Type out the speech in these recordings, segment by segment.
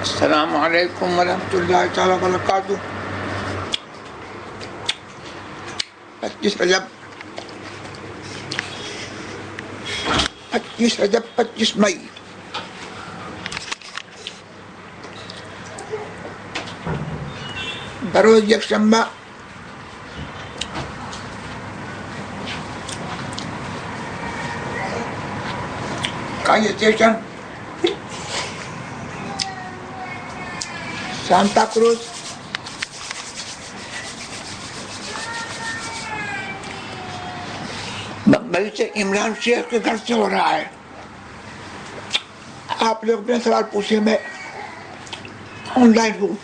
السلام علیکم ورحمۃ اللہ تعالیٰ وبرکاتہ۔ 25 رجب 25 مئی بروز یکشنبہ کا یہ سیشن سانتا کروز بمبئی سے عمران شیخ کے گھر سے ہو رہا ہے۔ آپ لوگ اپنے سوال پوچھیں، میں آن لائن ہوں۔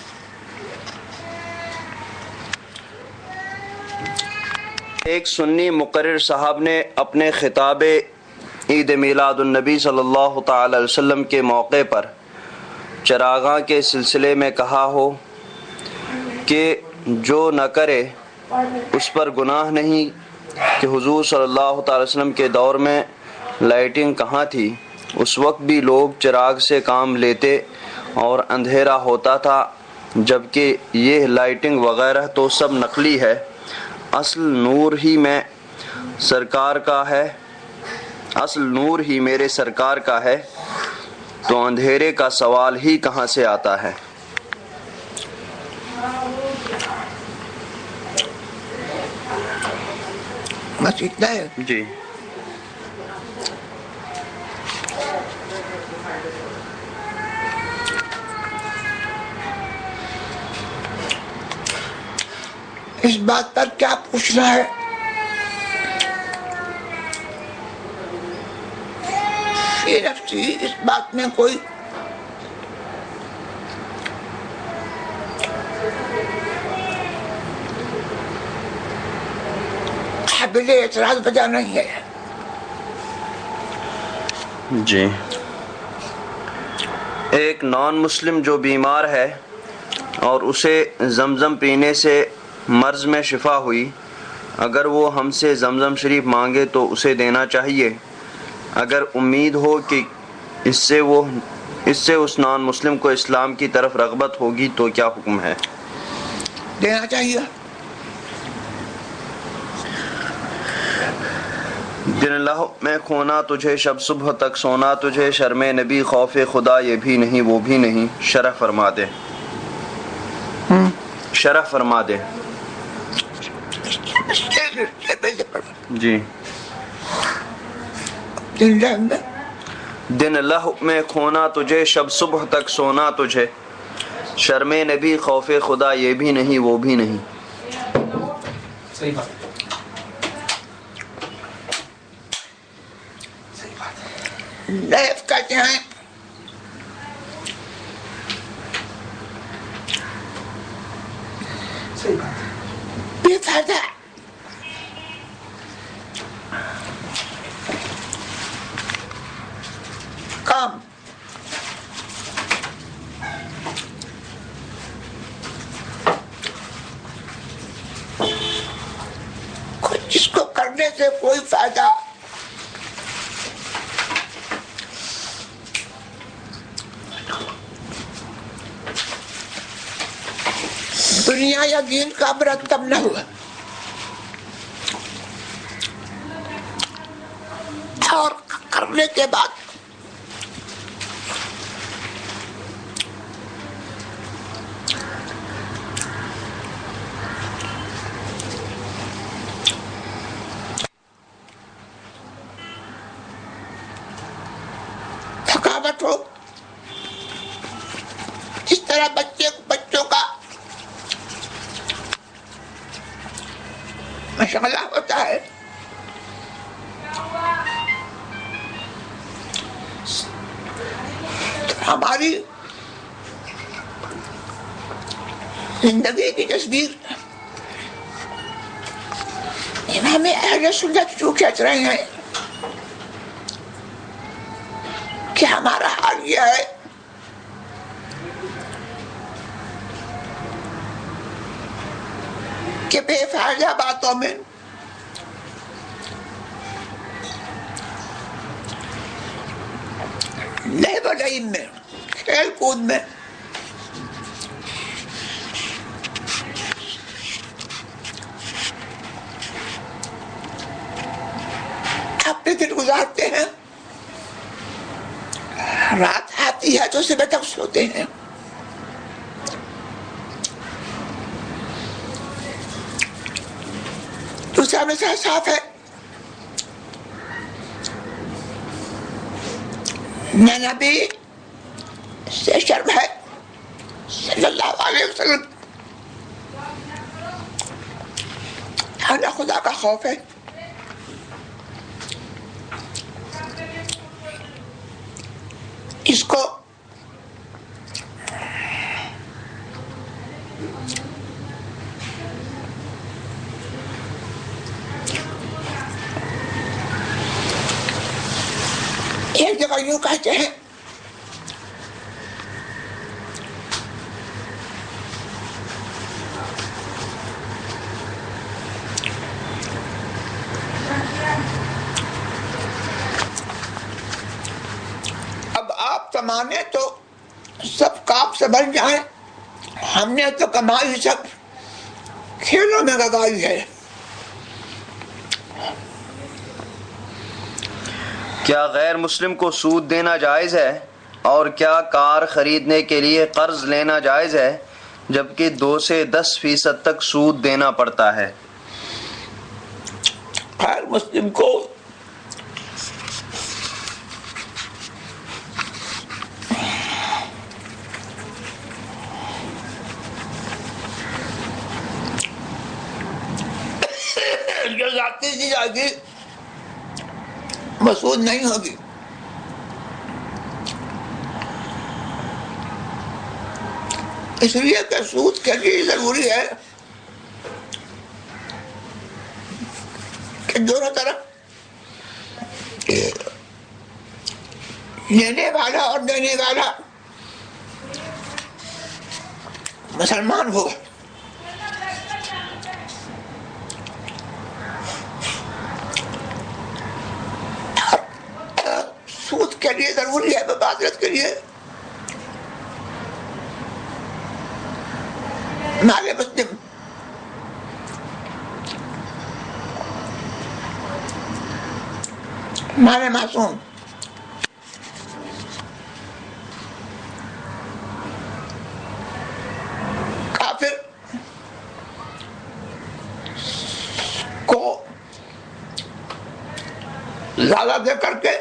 ایک سنی مقرر صاحب نے اپنے خطاب عید میلاد النبی صلی اللہ تعالی علیہ وسلم کے موقع پر چراغاں کے سلسلے میں کہا ہو کہ جو نہ کرے اس پر گناہ نہیں، کہ حضور صلی اللہ تعالی وسلم کے دور میں لائٹنگ کہاں تھی، اس وقت بھی لوگ چراغ سے کام لیتے اور اندھیرا ہوتا تھا، جبکہ یہ لائٹنگ وغیرہ تو سب نقلی ہے، اصل نور ہی میں سرکار کا ہے، اصل نور ہی میرے سرکار کا ہے، تو اندھیرے کا سوال ہی کہاں سے آتا ہے؟ بس اتنا ہے۔ جی اس بات پر کیا پوچھنا ہے؟ فی نفسی اس بات میں کوئی قابل اعتراض وجہ نہیں ہے۔ جی ایک نان مسلم جو بیمار ہے اور اسے زمزم پینے سے مرض میں شفا ہوئی، اگر وہ ہم سے زمزم شریف مانگے تو اسے دینا چاہیے؟ اگر امید ہو کہ اس سے اس نان مسلم کو اسلام کی طرف رغبت ہوگی تو کیا حکم ہے؟ دینا چاہیے۔ دن لہو میں کھونا تجھے، شب صبح تک سونا تجھے، شرم نبی خوف خدا یہ بھی نہیں وہ بھی نہیں، شرح فرما دے، شرح فرما دے۔ جی دن لہو میں کھونا تجھے، شب صبح تک سونا تجھے، شرم نبی خوف خدا یہ بھی نہیں وہ بھی نہیں۔ صحیح بات۔ لیف کہتے ہیں صحیح بات۔ بے فائدہ کام، جس کو کرنے سے کوئی فائدہ دنیا یا دین کا مرتب نہ ہوا، اور کرنے کے بعد تھکاوٹ ہو، اس طرح بچوں کا مشغلہ ہوتا ہے، تو ہماری زندگی کی تصویر امام اہل سنت جو کہہ رہے ہیں کہ ہمارا حال یہ ہے کہ بے فائدہ باتوں میں لعب و لعب میں، کھیل کود میں گزارتے ہیں، رات آتی ہے تو صبح تک سوتے ہیں۔ دوسرا مثال صاف ہے، نہ نبی سے شرم ہے صلی اللہ علیہ وسلم، نہ خدا کا خوف ہے۔ اس کو ایک جگہ یوں کہتے ہیں، اب آپ کمانے تو سب کام سے بن جائیں، ہم نے تو کمائی سب کھیلوں میں لگائی ہے۔ کیا غیر مسلم کو سود دینا جائز ہے؟ اور کیا کار خریدنے کے لیے قرض لینا جائز ہے جبکہ 2 سے 10% تک سود دینا پڑتا ہے؟ غیر مسلم کو جو ذاتی دی جائے گی مسعود نہیں ہوگی۔ اس لیے کہ سود کے لیے ضروری ہے کہ دونوں طرف لینے والا اور دینے والا مسلمان ہو۔ سود کے لیے ضروری ہے مبادلت کے لیے مال مسلم، مال معصوم۔ کافر کو زیادہ دے کر کے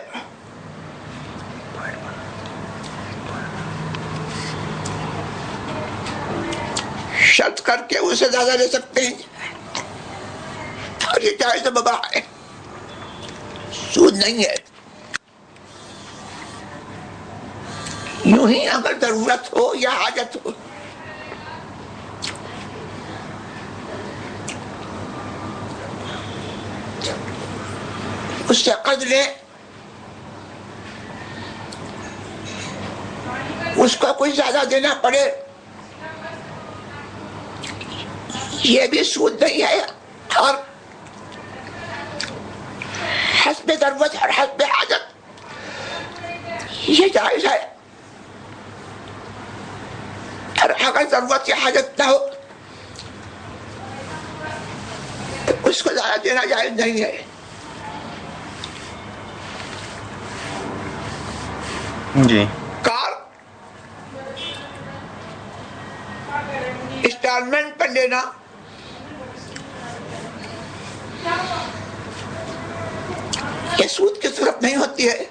شرط کر کے اسے زیادہ لے سکتے ہیں، اور یہ جائز مباح ہے، سود نہیں ہے۔ یوں ہی اگر ضرورت ہو یا حاجت ہو اس سے قرض لے، اس کو کچھ زیادہ دینا پڑے، یہ بھی سود نہیں ہے، اور حسب ضرورت اور حسب حاجت یہ جائز ہے۔ اور اگر ضرورت یا حاجت نہ ہو تو اس کو زیادہ دینا جائز نہیں ہے۔ جی کار انسٹالمنٹ پر لینا یہ سود کی صورت نہیں ہوتی ہے۔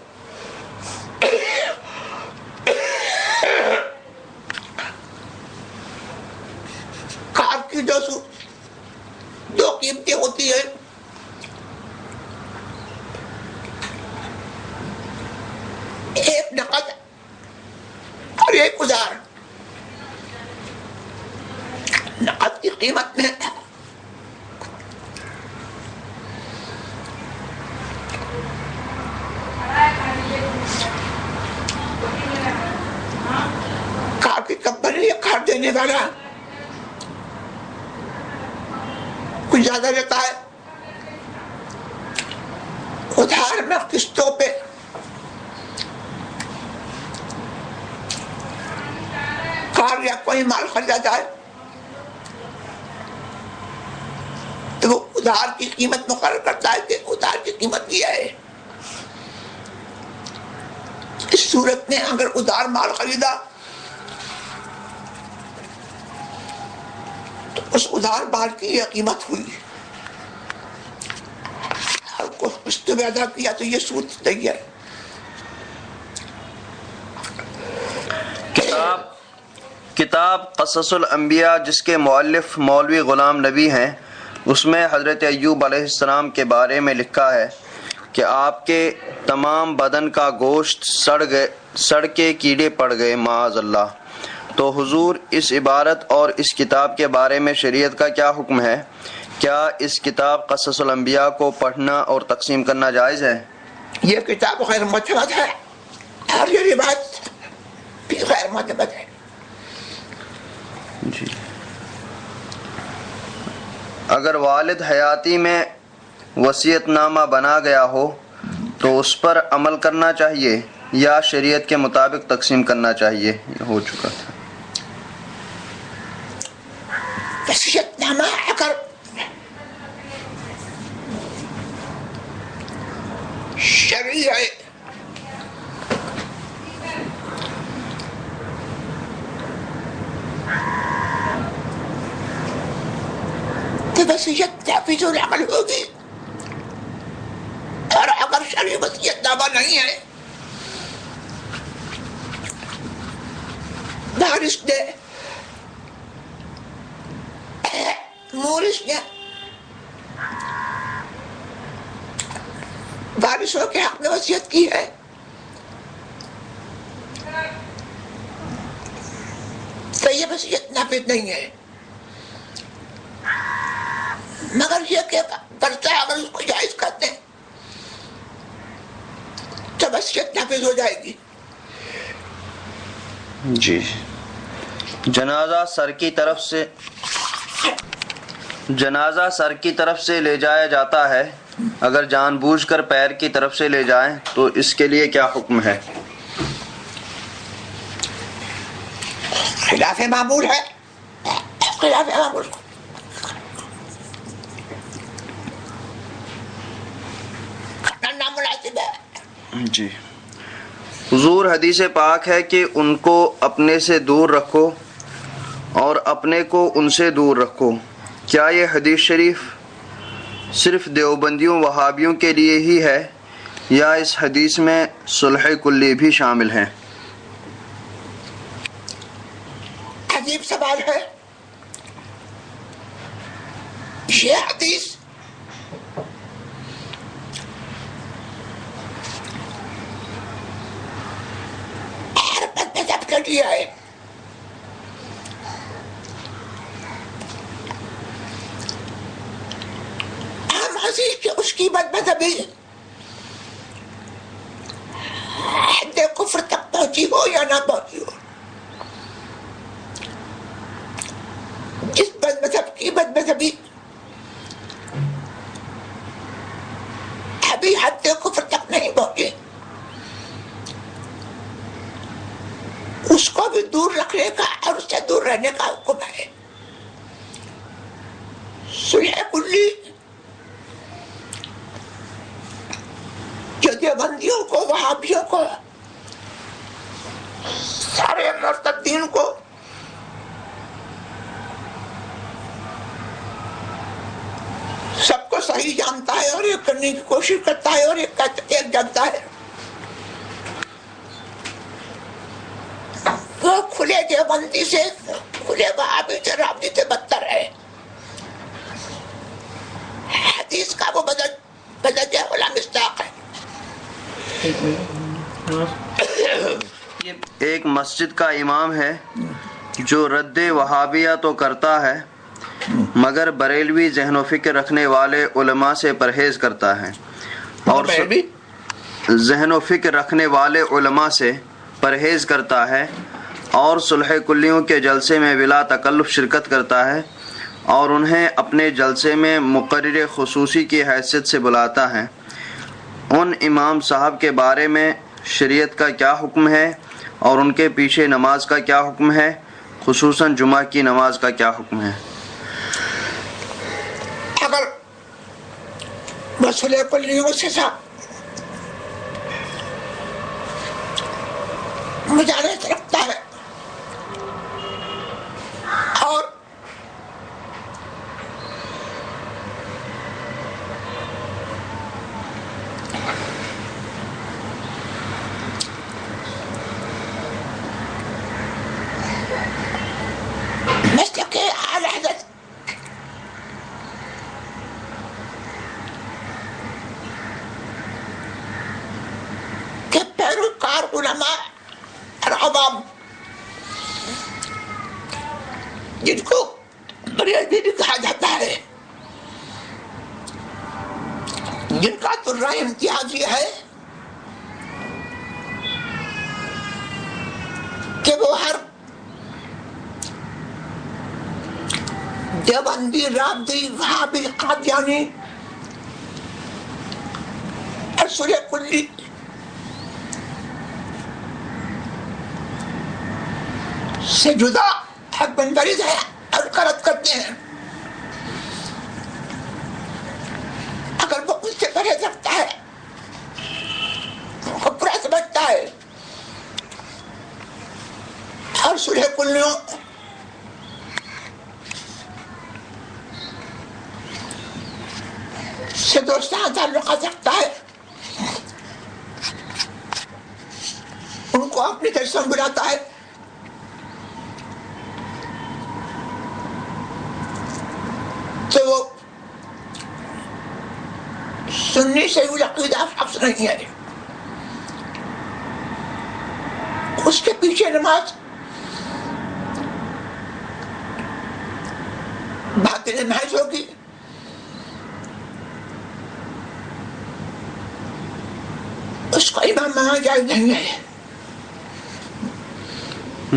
کار کی دو قیمتیں ہوتی ہیں، ایک نقد اور ایک ادھار۔ نقد کی قیمت میں کار کی کمپنی یا کار دینے والا کچھ زیادہ لیتا ہے، ادھار میں قسطوں پہ کار یا کوئی مال خریدا جائے تو وہ ادھار کی قیمت مقرر کرتا ہے کہ ادھار کی قیمت یہ ہے، اس صورت میں اگر ادھار مال خریدا تو اس ادھار مال کی یہ قیمت ہوئی، اور کو قسط میں ادا کیا تو یہ سود نہیں ہے۔ کتاب قصص الانبیاء جس کے مؤلف مولوی غلام نبی ہیں، اس میں حضرت ایوب علیہ السلام کے بارے میں لکھا ہے کہ آپ کے تمام بدن کا گوشت سڑ کے کیڑے پڑ گئے معاذ اللہ۔ تو حضور اس عبارت اور اس کتاب کے بارے میں شریعت کا کیا حکم ہے؟ کیا اس کتاب قصص الانبیاء کو پڑھنا اور تقسیم کرنا جائز ہے؟ یہ کتاب غیر معتمد ہے اور یہ روایت بھی غیر معتمد ہے۔ جی، اگر والد حیاتی میں وصیت نامہ بنا گیا ہو تو اس پر عمل کرنا چاہیے یا شریعت کے مطابق تقسیم کرنا چاہیے؟ یہ ہو چکا تھا۔ وصیت نامہ اگر شرعی ہے تو وصیت تحفظ العمل ہوگی، اور اگر شرعی وصیت نامہ نہیں ہے، وارث نے وارثوں کے حق میں وصیت کی ہے، تو یہ وصیت نافذ نہیں ہے، مگر یہ کہ کرتا ہے اگر اس کو جائز کرتے ہیں تو وصیت نافذ ہو جائے گی۔ جی، جنازہ سر کی طرف سے لے جایا جاتا ہے، اگر جان بوجھ کر پیر کی طرف سے لے جائیں تو اس کے لیے کیا حکم ہے؟ خلاف معمول ہے، خلاف معمول نامناسب ہے۔ جی، حضور حدیث پاک ہے کہ ان کو اپنے سے دور رکھو اور اپنے کو ان سے دور رکھو۔ کیا یہ حدیث شریف صرف دیوبندیوں وہابیوں کے لیے ہی ہے یا اس حدیث میں صلح کلی بھی شامل ہیں؟ عجیب سوال ہے۔ یہ حدیث ہر مذہب کے لیے ہے، ہم حدیث کہ اس کی بد مذہبی حد کفر تک پہنچی ہو یا نہ پہنچی ہو، جس بد مذہب کی بد مذہبی ابھی حد کفر تک نہیں پہنچے، اس کو بھی دور رکھنے کا اور اس سے دور رہنے کا حکم ہے۔ صلح کلی جو دیوبندیوں کو، وہابیوں کو، سارے مرتدین کو سب کو صحیح جانتا ہے اور یہ کرنے کی کوشش کرتا ہے، اور ایک جانتا ہے وہ کھلے دیوبندی سے، کھلے وہابی سے، رابطی سے بدتر ہے۔ حدیث کا وہ بدل والا مصداق ہے۔ ایک مسجد کا امام ہے جو رد وہابیہ تو کرتا ہے مگر بریلوی ذہن و فکر رکھنے والے علماء سے پرہیز کرتا ہے، اور ذہن و فکر رکھنے والے علماء سے پرہیز کرتا ہے، اور صلح کلیوں کے جلسے میں بلا تکلف شرکت کرتا ہے، اور انہیں اپنے جلسے میں مقرر خصوصی کی حیثیت سے بلاتا ہے۔ ان امام صاحب کے بارے میں شریعت کا کیا حکم ہے اور ان کے پیچھے نماز کا کیا حکم ہے، خصوصاً جمعہ کی نماز کا کیا حکم ہے؟ اگر مسئلے کلیوں سے مجالس رکھتا ہے اور مسلک اعلی حضرت کے پیروکار علماء اور عوام جن کو بریلوی بھی کہا جاتا ہے، جن کا درجہ امتیاز یہ ہے کہ وہ ہر دیوبندی، رافضی، وہابی، قادیانی اور سورہ کلی سے جدا حق منفرد ہے اور کرد کرتے ہیں۔ اگر وہ اس سے پرہیز رکھتا ہے، وہ برا سمجھتا ہے اور سورہ کلیوں سے دوستانہ تعلقات رکھتا ہے، ان کو اپنی طرف سے بلاتا ہے، تو وہ سنی سے عقیدہ شخص نہیں ہے۔ اس کے پیچھے نماز باطل محض ہوگی، اس کو امام مانا جائز نہیں ہے۔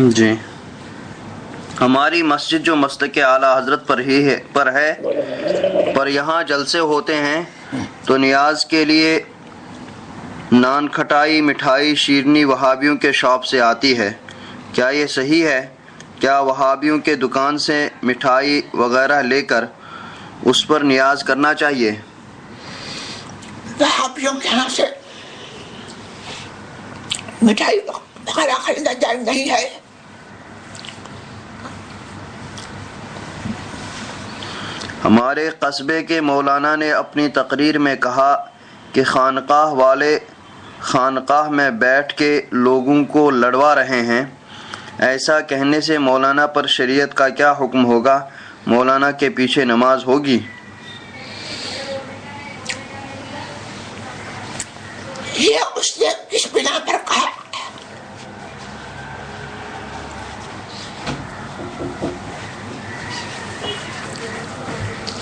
جی، ہماری مسجد جو مسلک اعلیٰ حضرت پر ہے، پر یہاں جلسے ہوتے ہیں تو نیاز کے لیے نان، کھٹائی، مٹھائی، شیرنی وہابیوں کے شاپ سے آتی ہے، کیا یہ صحیح ہے؟ کیا وہابیوں کے دکان سے مٹھائی وغیرہ لے کر اس پر نیاز کرنا چاہیے؟ وہابیوں کے یہاں سے مٹھائی وغیرہ خریدنا جائز نہیں ہے۔ ہمارے قصبے کے مولانا نے اپنی تقریر میں کہا کہ خانقاہ والے خانقاہ میں بیٹھ کے لوگوں کو لڑوا رہے ہیں۔ ایسا کہنے سے مولانا پر شریعت کا کیا حکم ہوگا؟ مولانا کے پیچھے نماز ہوگی؟ یہ اس نے کس بنا پر کہا؟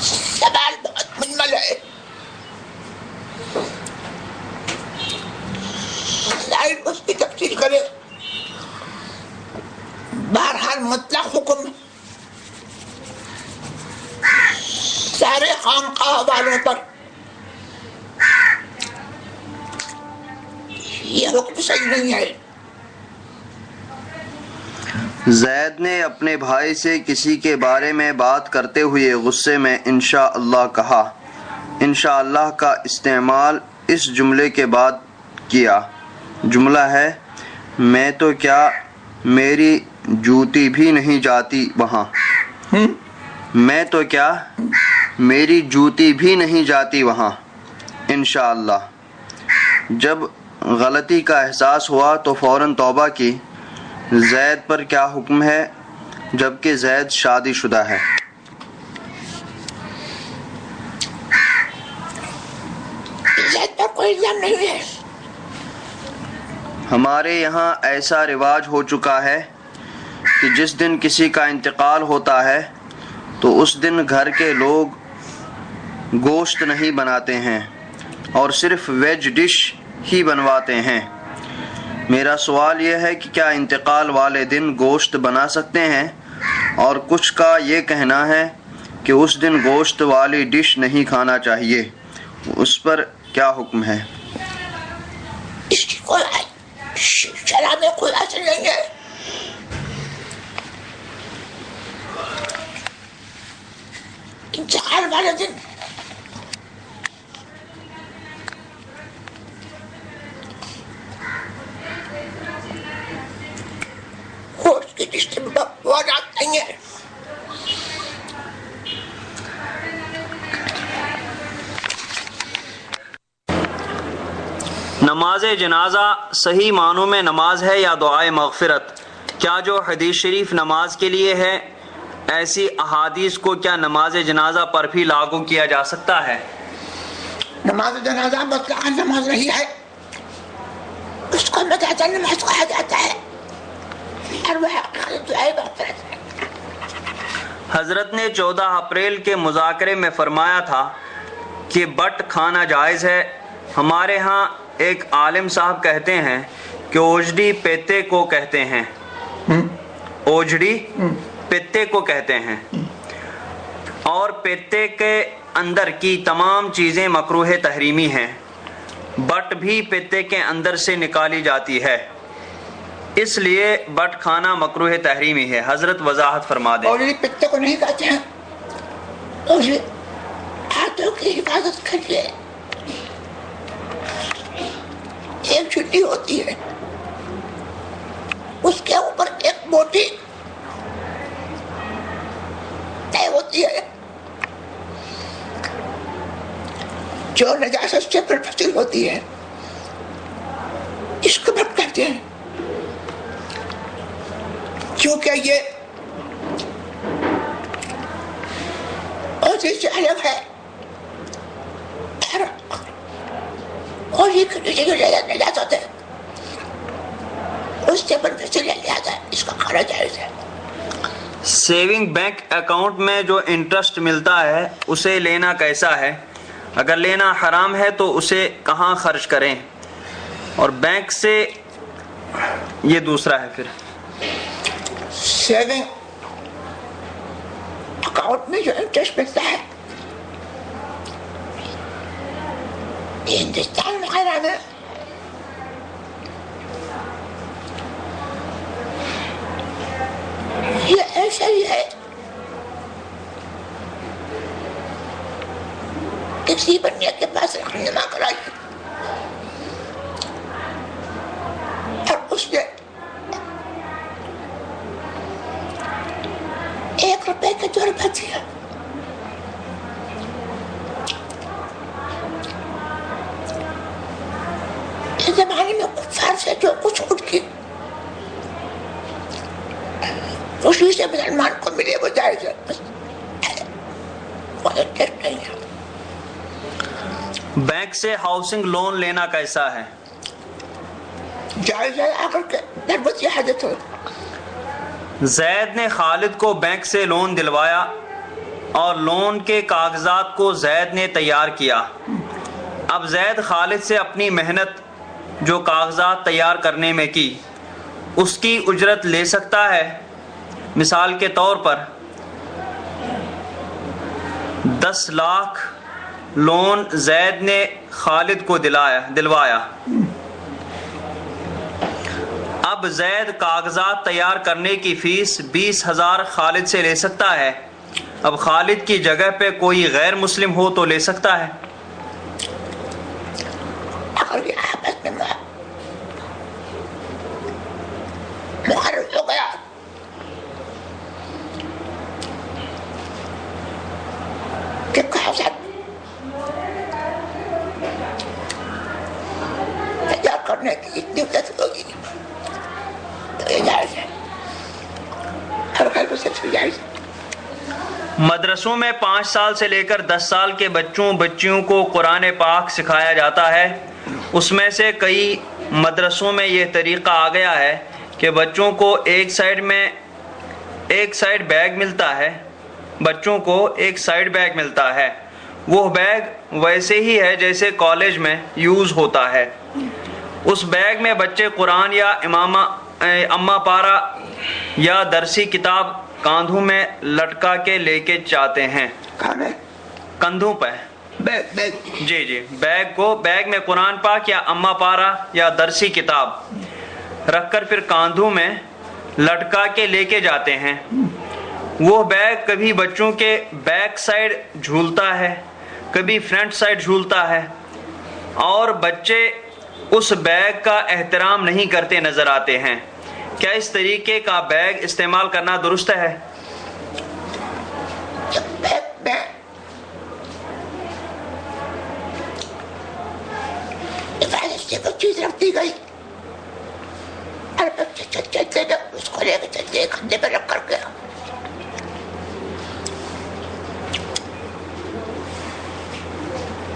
سوال بہت مجمل ہے، لائٹ اس کی تفصیل کرے۔ بہرحال مطلق حکم سارے خانقاہ والوں پر یہ حکم صحیح نہیں ہے۔ زید نے اپنے بھائی سے کسی کے بارے میں بات کرتے ہوئے غصے میں انشاءاللہ کہا۔ انشاءاللہ کا استعمال اس جملے کے بعد کیا۔ جملہ ہے، میں تو کیا میری جوتی بھی نہیں جاتی وہاں۔ میں تو کیا میری جوتی بھی نہیں جاتی وہاں۔ انشاءاللہ۔ جب غلطی کا احساس ہوا تو فوراً توبہ کی۔ زید پر کیا حکم ہے جبکہ زید شادی شدہ ہے؟ زید پر کوئی الزام نہیں ہے۔ ہمارے یہاں ایسا رواج ہو چکا ہے کہ جس دن کسی کا انتقال ہوتا ہے تو اس دن گھر کے لوگ گوشت نہیں بناتے ہیں اور صرف ویج ڈش ہی بنواتے ہیں۔ میرا سوال یہ ہے کہ کیا انتقال والے دن گوشت بنا سکتے ہیں؟ اور کچھ کا یہ کہنا ہے کہ اس دن گوشت والی ڈش نہیں کھانا چاہیے، اس پر کیا حکم ہے؟ اس کی کوئی شرع میں کوئی اثر نہیں ہے۔ انتقال والے دن اس میں وجات نہیں ہے. نماز جنازہ صحیح معنوں میں نماز ہے یا دعائے مغفرت؟ کیا جو حدیث شریف نماز کے لیے ہے ایسی احادیث کو کیا نماز جنازہ پر بھی لاگو کیا جا سکتا ہے؟ نماز جنازہ مطلق نماز نہیں ہے، اس کو مدعا نماز کہا جاتا ہے اور وہ دعائے مغفرت ہے. حضرت نے 14 اپریل کے مذاکرے میں فرمایا تھا کہ بٹ کھانا جائز ہے. ہمارے ہاں ایک عالم صاحب کہتے ہیں کہ اوجڑی پیتے کو کہتے ہیں، اوجڑی پیتے کو کہتے ہیں، اور پیتے کے اندر کی تمام چیزیں مکروہ تحریمی ہیں. بٹ بھی پیتے کے اندر سے نکالی جاتی ہے، اس لیے بٹ کھانا مکروہ تحریمی ہے. حضرت وضاحت فرما دیں. اوجڑی پیتے کو نہیں کہتے ہیں، اوجڑی ہاتھوں کی حفاظت کے لیے ایک چھٹی ہوتی ہے، اس کے اوپر ایک موٹی طے ہوتی ہے جو نجاست سے منفصل ہوتی ہے، اس کو بٹ کہتے ہیں. کیونکہ یہ اوجڑی سے الگ ہے اور یہ نجاست ہے، اس سے منفصل لہذا اس کا کھانا جائز ہے. سیونگ بینک اکاؤنٹ میں جو انٹرسٹ ملتا ہے اسے لینا کیسا ہے؟ اگر لینا حرام ہے تو اسے کہاں خرچ کریں؟ اور بینک سے یہ دوسرا ہے. پھر سیونگ اکاؤنٹ میں جو انٹرسٹ ملتا ہے ہندوستان وغیرہ میں یہ ایسا ہی ہے کسی بندے کے پاس رہنما کرائی اور اس نے 1 روپے کے 2 روپے دیا. اس زمانے میں کفار سے جو کچھ اٹھ کی خوشی سے مسلمان کو ملے وہ جائز ہے، نہیں ہے. بینک سے ہاؤسنگ لون لینا کیسا ہے؟ جائز ہے اگر کہ ضرورت یہ حاجت ہو. زید نے خالد کو بینک سے لون دلوایا اور لون کے کاغذات کو زید نے تیار کیا. اب زید خالد سے اپنی محنت جو کاغذات تیار کرنے میں کی اس کی اجرت لے سکتا ہے؟ مثال کے طور پر 10 لاکھ لون زید نے خالد کو دلوایا. اب زید کاغذات تیار کرنے کی فیس 20,000 خالد سے لے سکتا ہے. اب خالد کی جگہ پہ کوئی غیر مسلم ہو تو لے سکتا ہے؟ اگر یہ آپس میں مخالف ہو گیا کہ کاغذات تیار کرنے کی اتنی مدد ہوگی تو یہ جائز ہے، ہر غیر سے جائز ہے. مدرسوں میں 5 سال سے لے کر 10 سال کے بچیوں کو قرآن پاک سکھایا جاتا ہے. اس میں سے کئی مدرسوں میں یہ طریقہ آ گیا ہے کہ بچوں کو ایک سائیڈ بیگ ملتا ہے، بچوں کو ایک سائیڈ بیگ ملتا ہے. وہ بیگ ویسے ہی ہے جیسے کالج میں یوز ہوتا ہے. اس بیگ میں بچے قرآن یا اما پارا یا درسی کتاب کاندھوں میں لٹکا کے لے کے جاتے ہیں. کندھوں پہ جی بیگ میں قرآن پاک یا اما پارا یا درسی کتاب رکھ کر پھر کاندھوں میں لٹکا کے لے کے جاتے ہیں. وہ بیگ کبھی بچوں کے بیک سائڈ جھولتا ہے، کبھی فرنٹ سائڈ جھولتا ہے، اور بچے اس بیگ کا احترام نہیں کرتے نظر آتے ہیں کیا اس طریقے کا بیگ استعمال کرنا درست ہے؟ بیگ میں حفاظت سے کوئی چیز رکھ دی گئی اور بچے چلتے گئے اس کو لے کے چلتے کندھے پہ رکھ کر کے.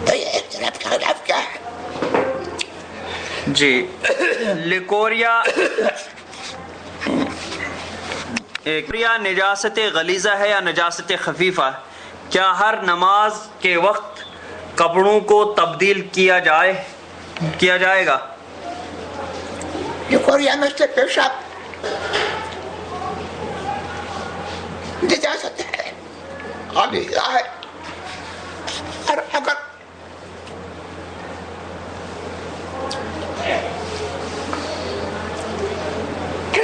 تو یہ ایک طرف کے خلاف کیا ہے؟ جی لیکوریا نجاست غلیظہ ہے یا نجاست خفیفہ؟ کیا ہر نماز کے وقت کپڑوں کو تبدیل کیا جائے گا؟ لیکوریا میں سے پیشاب نجاست ہے، غلیظہ ہے، اور اگر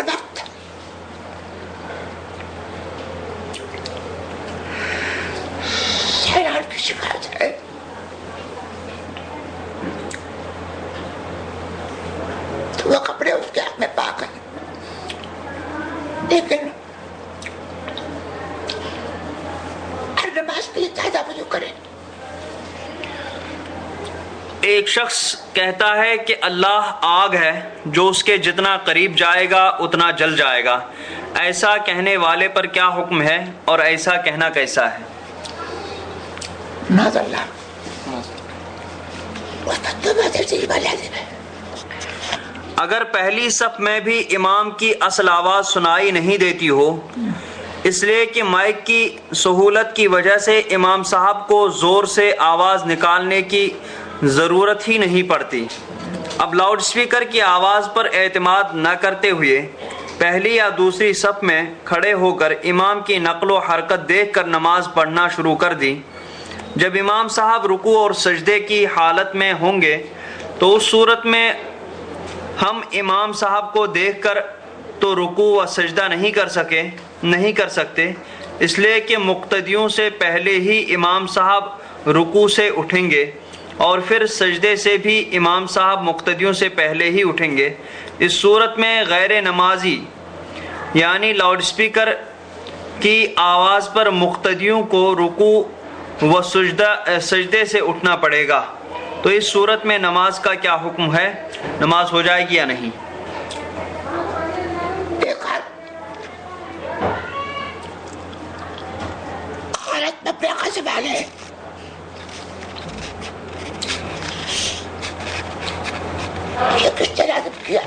وقت سیال کی شکایت ہے تو وہ کپڑے اس کے ہاتھ میں پاک ہیں، لیکن ہر نماز کے لیے تازہ وضو کرے. ایک شخص کہتا ہے کہ اللہ آگ ہے، جو اس کے جتنا قریب جائے گا اتنا جل جائے گا. ایسا کہنے والے پر کیا حکم ہے اور ایسا کہنا کیسا ہے؟ معاذ اللہ، اس پر توبہ تجربہ لازم ہے. اگر پہلی صف میں بھی امام کی اصل آواز سنائی نہیں دیتی ہو، اس لیے کہ مائک کی سہولت کی وجہ سے امام صاحب کو زور سے آواز نکالنے کی ضرورت ہی نہیں پڑتی، اب لاؤڈ اسپیکر کی آواز پر اعتماد نہ کرتے ہوئے پہلی یا دوسری صف میں کھڑے ہو کر امام کی نقل و حرکت دیکھ کر نماز پڑھنا شروع کر دی، جب امام صاحب رکوع اور سجدے کی حالت میں ہوں گے تو اس صورت میں ہم امام صاحب کو دیکھ کر تو رکوع و سجدہ نہیں کر سکتے، اس لیے کہ مقتدیوں سے پہلے ہی امام صاحب رکوع سے اٹھیں گے اور پھر سجدے سے بھی امام صاحب مقتدیوں سے پہلے ہی اٹھیں گے. اس صورت میں غیر نمازی یعنی لاؤڈ اسپیکر کی آواز پر مقتدیوں کو رکوع و سجدے سے اٹھنا پڑے گا. تو اس صورت میں نماز کا کیا حکم ہے؟ نماز ہو جائے گی یا نہیں؟ حالت میں اپنے سوال ہے، یہ کس طرح کیا؟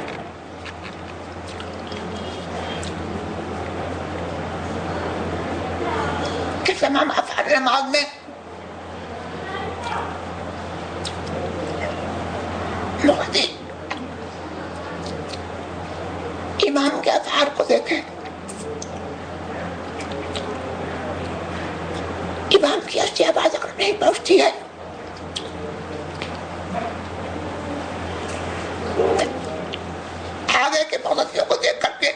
کہ تمام افعال نماز میں مقتدی امام کے افعال کو دیکھیں، امام کی اچھی آواز اگر نہیں پہنچتی ہے آگے کے مقتدیوں کو دیکھ کر کے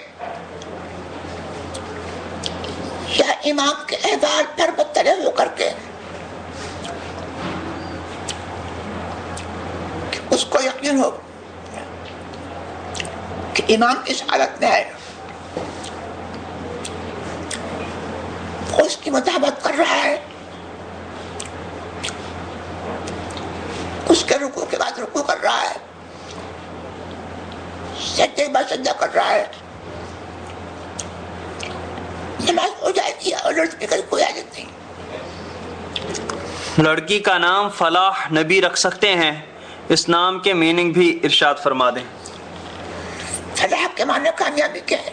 یا امام کے احوال پر مطلع ہو کر کے اس کو یقین ہو کہ امام اس حالت میں ہے، وہ اس کی مطابقت کر رہا ہے، اس کے رکوع کے بعد رکوع کر رہا ہے، سجدے کے بعد سجدہ کر رہا ہے، نماز ہو جائے گی اور لڑکی کا کوئی حاجت نہیں. لڑکی کا نام فلاح نبی رکھ سکتے ہیں؟ اس نام کے میننگ بھی ارشاد فرما دیں. فلاح کے معنی کامیابی کیا ہے؟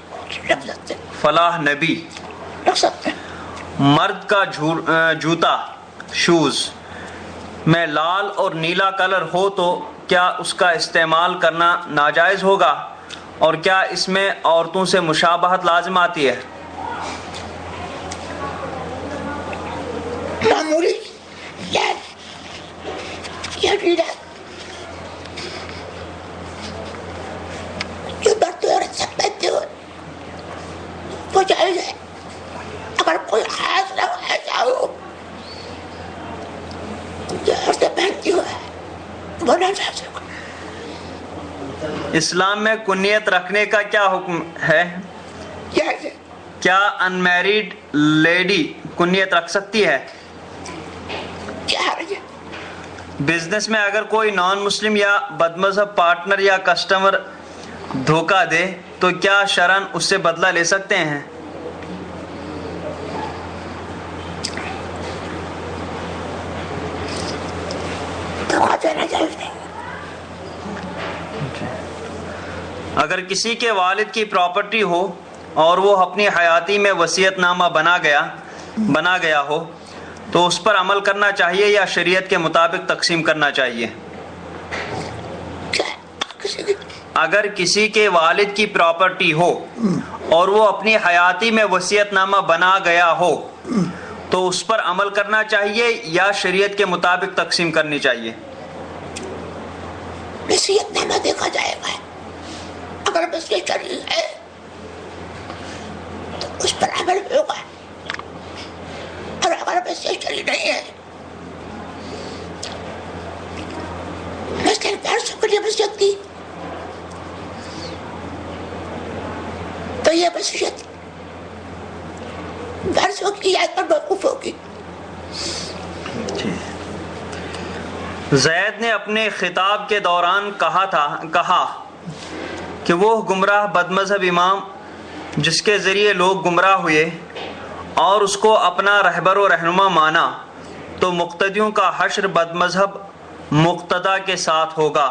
رکھ سکتے ہیں. فلاح نبی رکھ سکتے ہیں. مرد کا جوتا شوز میں لال اور نیلا کلر ہو تو کیا اس کا استعمال کرنا ناجائز ہوگا، اور کیا اس میں عورتوں سے مشابہت لازم آتی ہے؟ معمولی لال یا نیلا جو مرد عورت سب پہنتے ہو وہ جائز ہے. اگر کوئی خاص نہ ایسا ہو جو عورتیں پہنتی ہو وہ ناجائز ہوگا. اسلام میں کنیت رکھنے کا کیا حکم ہے؟ کیا ان میریڈ لیڈی کنیت رکھ سکتی ہے؟ بزنس میں اگر کوئی نان مسلم یا بد مذہب پارٹنر یا کسٹمر دھوکہ دے تو کیا شرعاً اس سے بدلہ لے سکتے ہیں؟ اگر کسی کے والد کی پراپرٹی ہو اور وہ اپنی حیاتی میں وصیت نامہ بنا گیا ہو تو اس پر عمل کرنا چاہیے یا شریعت کے مطابق تقسیم کرنا چاہیے؟ اگر کسی کے والد کی پراپرٹی ہو اور وہ اپنی حیاتی میں وصیت نامہ بنا گیا ہو تو اس پر عمل کرنا چاہیے یا شریعت کے مطابق تقسیم کرنی چاہیے؟ وصیت نامہ دیکھا جائے گا، اگر وصیت شرعی ہے تو اس پر عمل ہوگا، اور اگر وصیت شرعی نہیں ہے، مثلاً پیسوں کے لیے وصیت کی تو یہ وصیت برسوں کی یاد پر موقوف ہوگی۔ زید نے اپنے خطاب کے دوران کہا کہ وہ گمراہ بد مذہب امام جس کے ذریعے لوگ گمراہ ہوئے اور اس کو اپنا رہبر و رہنما مانا تو مقتدیوں کا حشر بد مذہب مقتدا کے ساتھ ہوگا،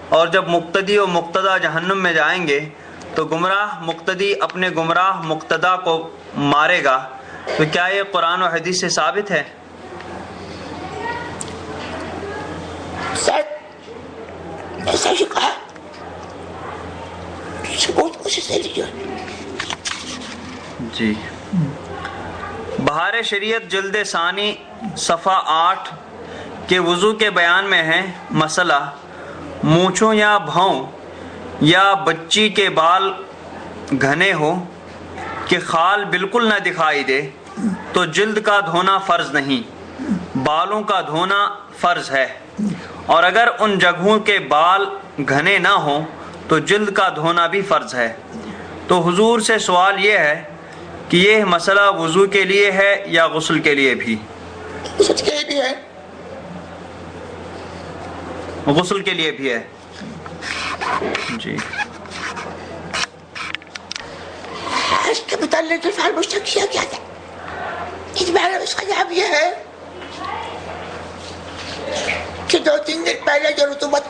اور جب مقتدی و مقتدا جہنم میں جائیں گے تو گمراہ مقتدی اپنے گمراہ مقتدا کو مارے گا۔ تو کیا یہ قرآن و حدیث سے ثابت ہے؟ ایسا ہی کہا، ثبوت کچھ سے لیجیے۔ جی، بہار شریعت جلد ثانی صفحہ 8 کے وضو کے بیان میں ہے مسئلہ مونچھوں یا بھاؤں یا بچی کے بال گھنے ہو کہ خال بالکل نہ دکھائی دے تو جلد کا دھونا فرض نہیں، بالوں کا دھونا فرض ہے، اور اگر ان جگہوں کے بال گھنے نہ ہوں تو جلد کا دھونا بھی فرض ہے۔ تو حضور سے سوال یہ ہے کہ یہ مسئلہ وضو کے لیے ہے یا غسل کے لیے بھی؟ غسل کے لیے بھی ہے۔ غسل کے لیے بھی ہے۔ جی، اس کے متعلق جو سوال مجھ سے کیا گیا تھا، اس بارے میں اس کا جواب یہ ہے کہ 2-3 دن پہلے جو رطوبت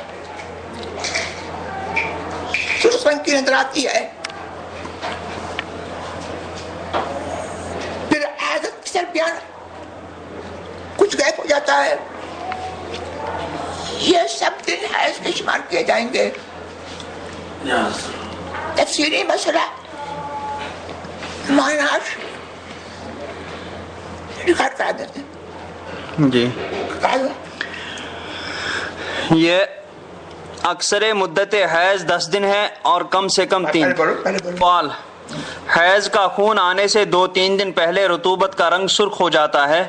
سرخ رنگ کی نظر آتی ہے، پھر عادت کے درمیان کچھ غائب ہو جاتا ہے، یہ سب دن حیض کے شمار کیے جائیں گے۔ تفصیلی مسئلہ معناش ریکارڈ کرا دیتے ہیں۔ جی، یہ اکثر مدت حیض 10 دن ہے اور کم سے کم 3 سوال، حیض کا خون آنے سے 2-3 دن پہلے رطوبت کا رنگ سرخ ہو جاتا ہے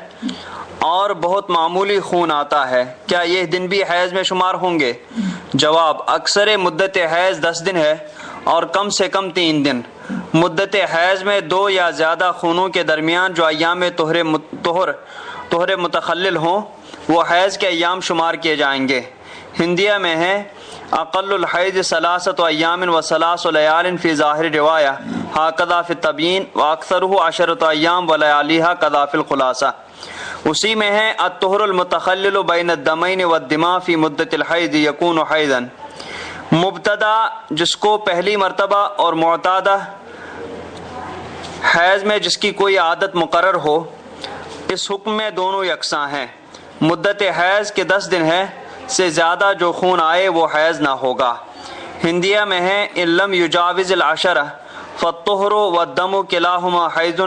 اور بہت معمولی خون آتا ہے، کیا یہ دن بھی حیض میں شمار ہوں گے؟ جواب، اکثر مدت حیض 10 دن ہے اور کم سے کم 3 دن۔ مدت حیض میں 2 یا زیادہ خونوں کے درمیان جو ایام طہر متخلل ہوں وہ حیض کے ایام شمار کیے جائیں گے۔ ہندیہ میں ہے اقل الحیض 3 ایام و 3 لیال فی ظاہر روایہ ہاکذا فی التبیین و اکثرہ 10 ایام و لیالیہا کذا فی الخلاصہ۔ اسی میں ہے الطہر المتخلل بین الدمین والدماء فی مدت الحیض یکون حیضا۔ مبتدا جس کو پہلی مرتبہ اور معتادہ حیض میں جس کی کوئی عادت مقرر ہو، اس حکم میں دونوں یکساں ہیں۔ مدت حیض کے 10 دن ہے سے زیادہ جو خون آئے وہ حیض نہ ہوگا۔ ہندیہ میں ہے ان لم یجاوز العشرہ فالطہر والدم کلاہما حیض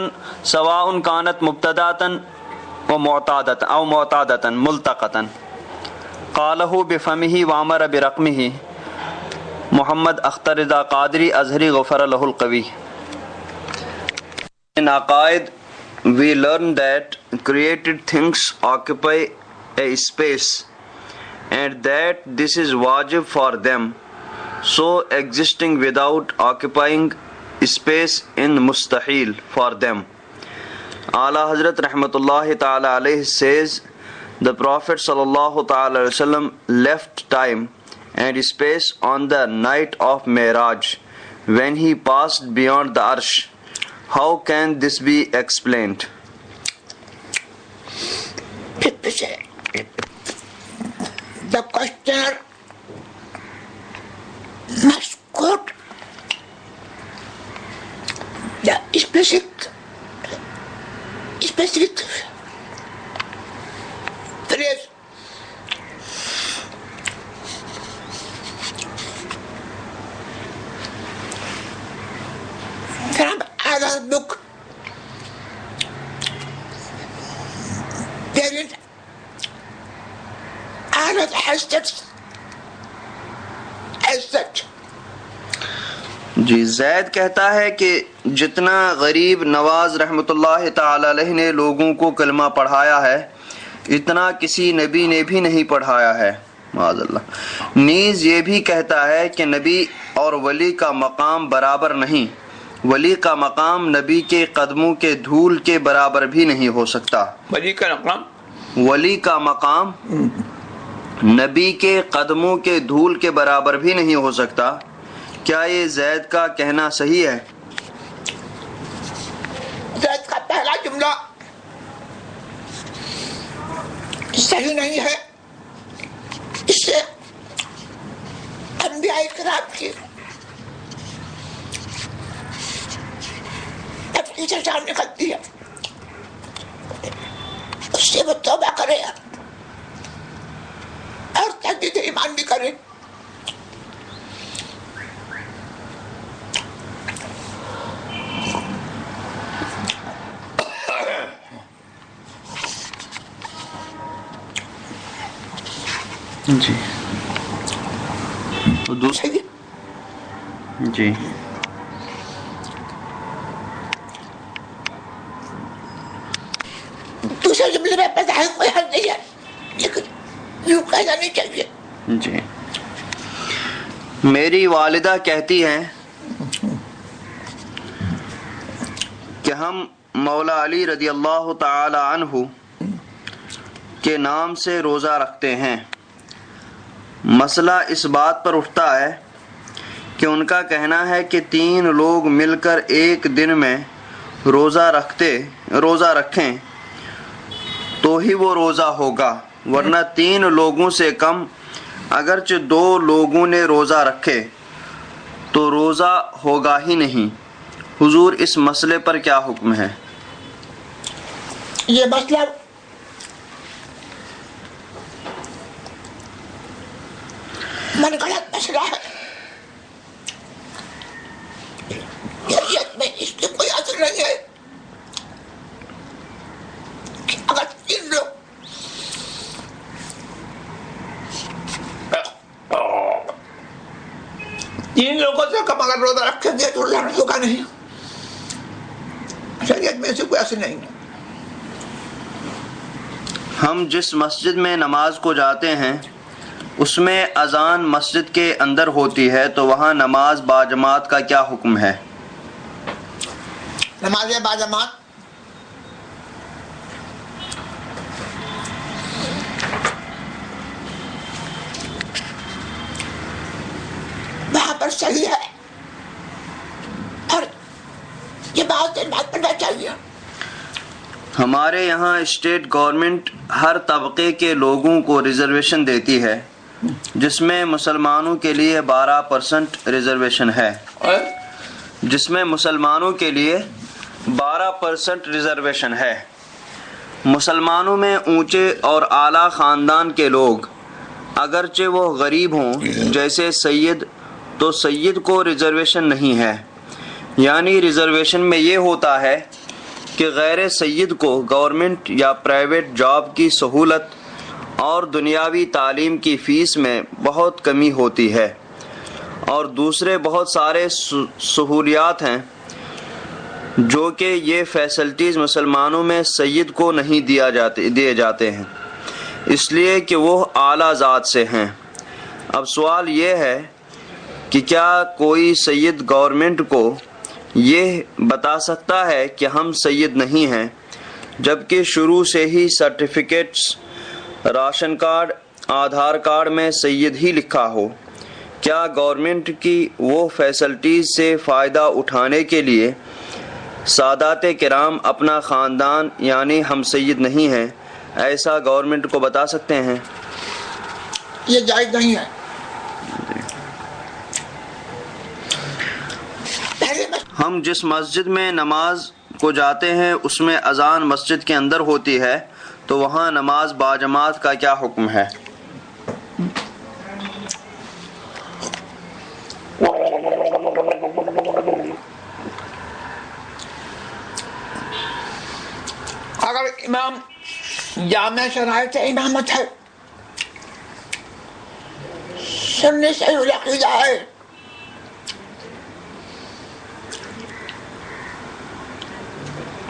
سواء کانت مبتداتن و معتادتا او معتادتا ملتقتا قالہ بفمہ وامر برقمہ۔ محمد اختر رضا قادری ازہری غفر لہ القوی۔ In Aqaid, we learn that created things occupy a space and that this is wajib for them so existing without occupying space in mustahil for them. Ala Hazrat Rahmatullah Ta'ala alayhi says, the Prophet Sallallahu Ta'ala alayhi wasallam left time and space on the night of Miraj when he passed beyond the Arsh. How can this be explained? The questioner must quote the specific phrase. From other book, there is other aspects as such. جی زید کہتا ہے کہ جتنا غریب نواز رحمۃ اللہ تعالی علیہ نے لوگوں کو کلمہ پڑھایا ہے اتنا کسی نبی نے بھی نہیں پڑھایا ہے معاذ اللہ. نیز یہ بھی کہتا ہے کہ نبی اور ولی کا مقام برابر نہیں. ولی کا مقام نبی کے قدموں کے دھول کے برابر بھی نہیں ہو سکتا. ولی کا مقام نبی کے قدموں کے دھول کے برابر بھی نہیں ہو سکتا. کیا یہ زید کا کہنا صحیح ہے؟ زید کا پہلا جملہ صحیح نہیں ہے. اس سے انبیاء کرام کی تفصیل سامنے نکلتی ہے. اس سے وہ توبہ کرے اور تجدید ایمان بھی کرے. جی دوسری جی دوسرے جملے میں پتہ ہے کوئی حل نہیں ہے لیکن یوں کہنا نہیں چاہیے. جی میری والدہ کہتی ہیں کہ ہم مولا علی رضی اللہ تعالی عنہ کے نام سے روزہ رکھتے ہیں. مسئلہ اس بات پر اٹھتا ہے کہ ان کا کہنا ہے کہ 3 لوگ مل کر ایک دن میں روزہ رکھیں تو ہی وہ روزہ ہوگا، ورنہ 3 لوگوں سے کم اگرچہ 2 لوگوں نے روزہ رکھے تو روزہ ہوگا ہی نہیں. حضور اس مسئلے پر کیا حکم ہے؟ یہ مسئلہ من غلط مسئلہ ہے. شریعت میں اس کی کوئی اثر نہیں ہے کہ اگر 3 لوگ لوگوں سے کم اگر روزہ رکھیں گے تو روزہ ہوگا نہیں. شریعت میں اسے کوئی اثر نہیں ہے. ہم جس مسجد میں نماز کو جاتے ہیں اس میں اذان مسجد کے اندر ہوتی ہے تو وہاں نماز باجماعت کا کیا حکم ہے؟ نماز باجماعت وہاں پر صحیح ہے اور یہ بات پڑھنا چاہیے. ہمارے یہاں اسٹیٹ گورنمنٹ ہر طبقے کے لوگوں کو ریزرویشن دیتی ہے جس میں مسلمانوں کے لیے 12% ریزرویشن ہے. جس میں مسلمانوں کے لیے 12% ریزرویشن ہے. مسلمانوں میں اونچے اور اعلیٰ خاندان کے لوگ اگرچہ وہ غریب ہوں جیسے سید تو سید کو ریزرویشن نہیں ہے. یعنی ریزرویشن میں یہ ہوتا ہے کہ غیر سید کو گورنمنٹ یا پرائیویٹ جاب کی سہولت اور دنیاوی تعلیم کی فیس میں بہت کمی ہوتی ہے اور دوسرے بہت سارے سہولیات ہیں جو کہ یہ فیسلٹیز مسلمانوں میں سید کو نہیں دیے جاتے ہیں اس لیے کہ وہ اعلیٰ ذات سے ہیں. اب سوال یہ ہے کہ کیا کوئی سید گورنمنٹ کو یہ بتا سکتا ہے کہ ہم سید نہیں ہیں، جبکہ شروع سے ہی certificates, ration card, Aadhaar card میں سید ہی لکھا ہو؟ کیا گورنمنٹ کی وہ فیسلٹیز سے فائدہ اٹھانے کے لیے سادات کرام اپنا خاندان یعنی ہم سید نہیں ہیں ایسا گورنمنٹ کو بتا سکتے ہیں؟ یہ جائز نہیں ہے۔ ہم جس مسجد میں نماز کو جاتے ہیں اس میں اذان مسجد کے اندر ہوتی ہے، تو وہاں نماز باجماعت کا کیا حکم ہے؟ اگر امام جامع شرائط امامت ہے، سنی صحیح العقیدہ ہے،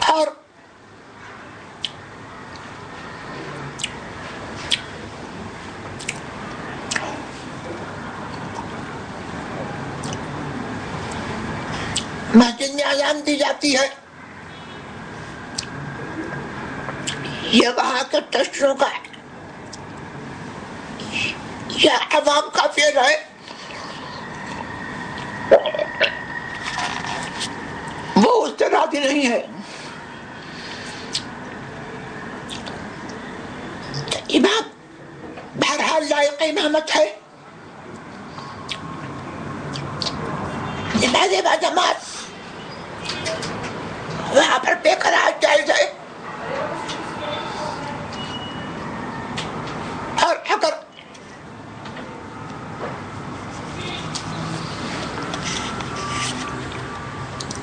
اور مسجد میں اذان دی جاتی ہے، یہ وہاں کے ٹرسٹوں کا یا عوام کا فعل ہے، وہ اس سے راضی نہیں ہے، امام بہرحال لائق امامت ہے، نماز باجماعت وہاں پر بے قرار جائز ہے، اور اگر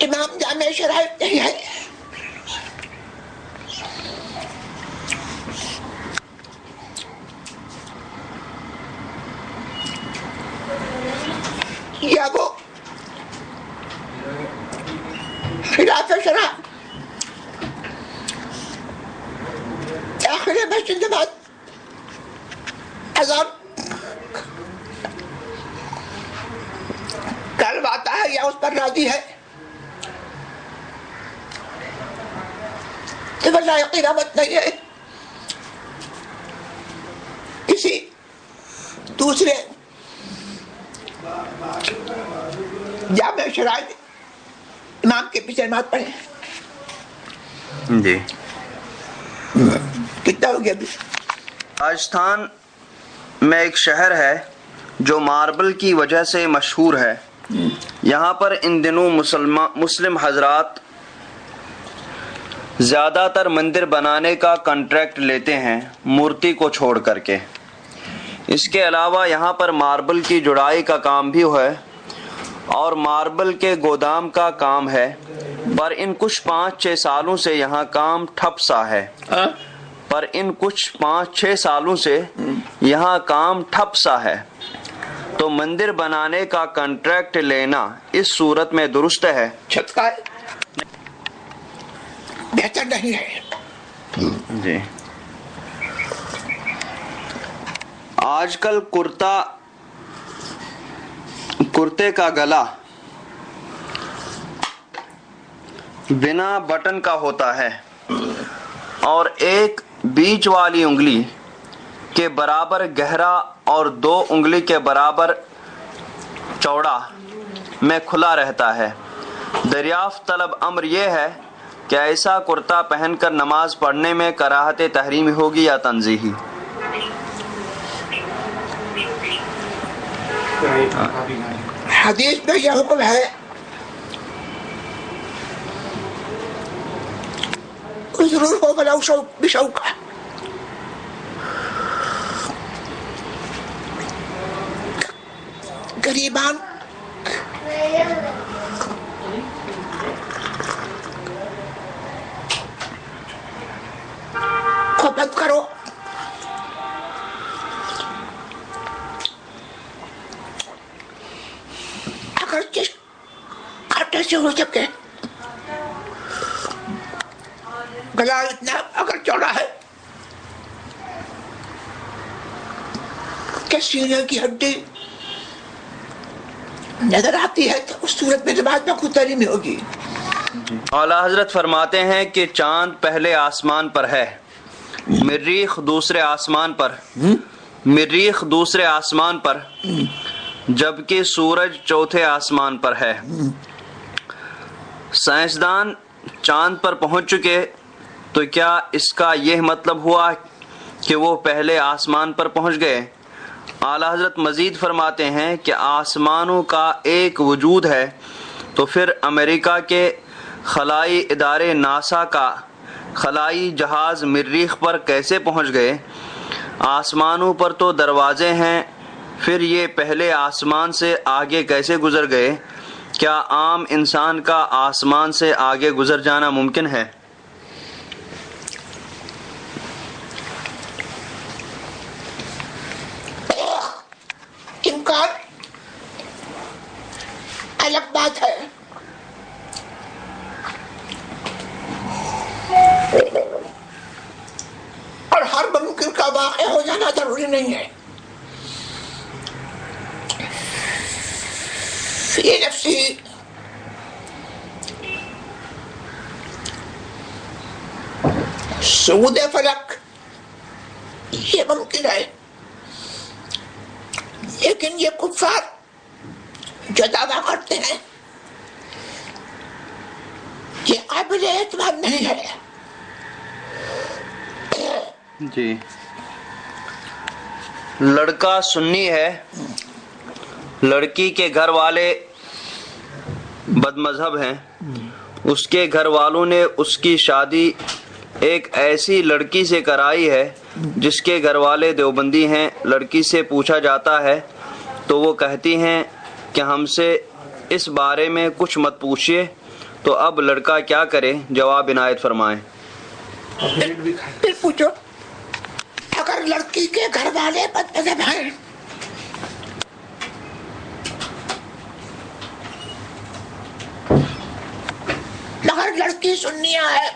امام جامع شرائط نہیں ہے یا وہ خلاف شرع آخر مسجد نماز اذان کرواتا ہے یا اس پر راضی ہے، تو لائق امامت نہیں ہے۔ کسی دوسرے جامع شرائط امام کے پیچھے نماز پڑھیں۔ جی کتنا ہو گیا ابھی؟ راجستھان میں ایک شہر ہے جو ماربل کی وجہ سے مشہور ہے۔ یہاں پر ان دنوں مسلم حضرات زیادہ تر مندر بنانے کا کنٹریکٹ لیتے ہیں مورتی کو چھوڑ کر کے۔ اس کے علاوہ یہاں پر ماربل کی جڑائی کا کام بھی ہے اور ماربل کے گودام کا کام ہے، پر ان کچھ 5-6 سالوں سے یہاں کام ٹھپ سا ہے۔ پر ان کچھ 5-6 سالوں سے یہاں کام ٹھپ سا ہے، تو مندر بنانے کا کنٹریکٹ لینا اس صورت میں درست ہے؟ چھت کا بہتر نہیں ہے۔ جی آج کل کرتے کا گلا بنا بٹن کا ہوتا ہے اور ایک بیچ والی انگلی کے برابر گہرا اور 2 انگلی کے برابر چوڑا میں کھلا رہتا ہے۔ دریافت طلب امر یہ ہے کہ ایسا کرتا پہن کر نماز پڑھنے میں کراہت تحریمی ہوگی یا تنزیہی؟ حدیث میں یہ حکم ہے ضرور ہو بلاؤ بشوق، غریبان کو بند کرو، اگر جس کھٹے سے ہو سکے گلا اتنا اگر چوڑا ہے کہ سینے کی ہڈی نظر آتی ہے تو اس صورت میں جماعت میں کوئی تعلیم ہوگی. اعلیٰ حضرت فرماتے ہیں کہ چاند پہلے آسمان پر ہے، مریخ دوسرے آسمان پر، مریخ دوسرے آسمان پر، جبکہ سورج چوتھے آسمان پر ہے. سائنسدان چاند پر پہنچ چکے تو کیا اس کا یہ مطلب ہوا کہ وہ پہلے آسمان پر پہنچ گئے؟ اعلیٰ حضرت مزید فرماتے ہیں کہ آسمانوں کا ایک وجود ہے تو پھر امریکہ کے خلائی ادارے ناسا کا خلائی جہاز مریخ پر کیسے پہنچ گئے؟ آسمانوں پر تو دروازے ہیں، پھر یہ پہلے آسمان سے آگے کیسے گزر گئے؟ کیا عام انسان کا آسمان سے آگے گزر جانا ممکن ہے؟ امکان الگ بات ہے. اور ہر ممکن کا واقع ہو جانا ضروری نہیں ہے. فی نفسی صعود فلک یہ ممکن ہے، لیکن یہ کفار جو دعویٰ کرتے ہیں یہ قابل اعتماد نہیں ہے. جی، لڑکا سنی ہے، لڑکی کے گھر والے بد مذہب ہیں، اس کے گھر والوں نے اس کی شادی ایک ایسی لڑکی سے کرائی ہے جس کے گھر والے دیوبندی ہیں. لڑکی سے پوچھا جاتا ہے تو وہ کہتی ہیں کہ ہم سے اس بارے میں کچھ مت پوچھیے، تو اب لڑکا کیا کرے؟ جواب عنایت فرمائیں. پھر پوچھو، اگر لڑکی کے گھر والے بد مذہب ہیں مگر لڑکی سنیہ ہے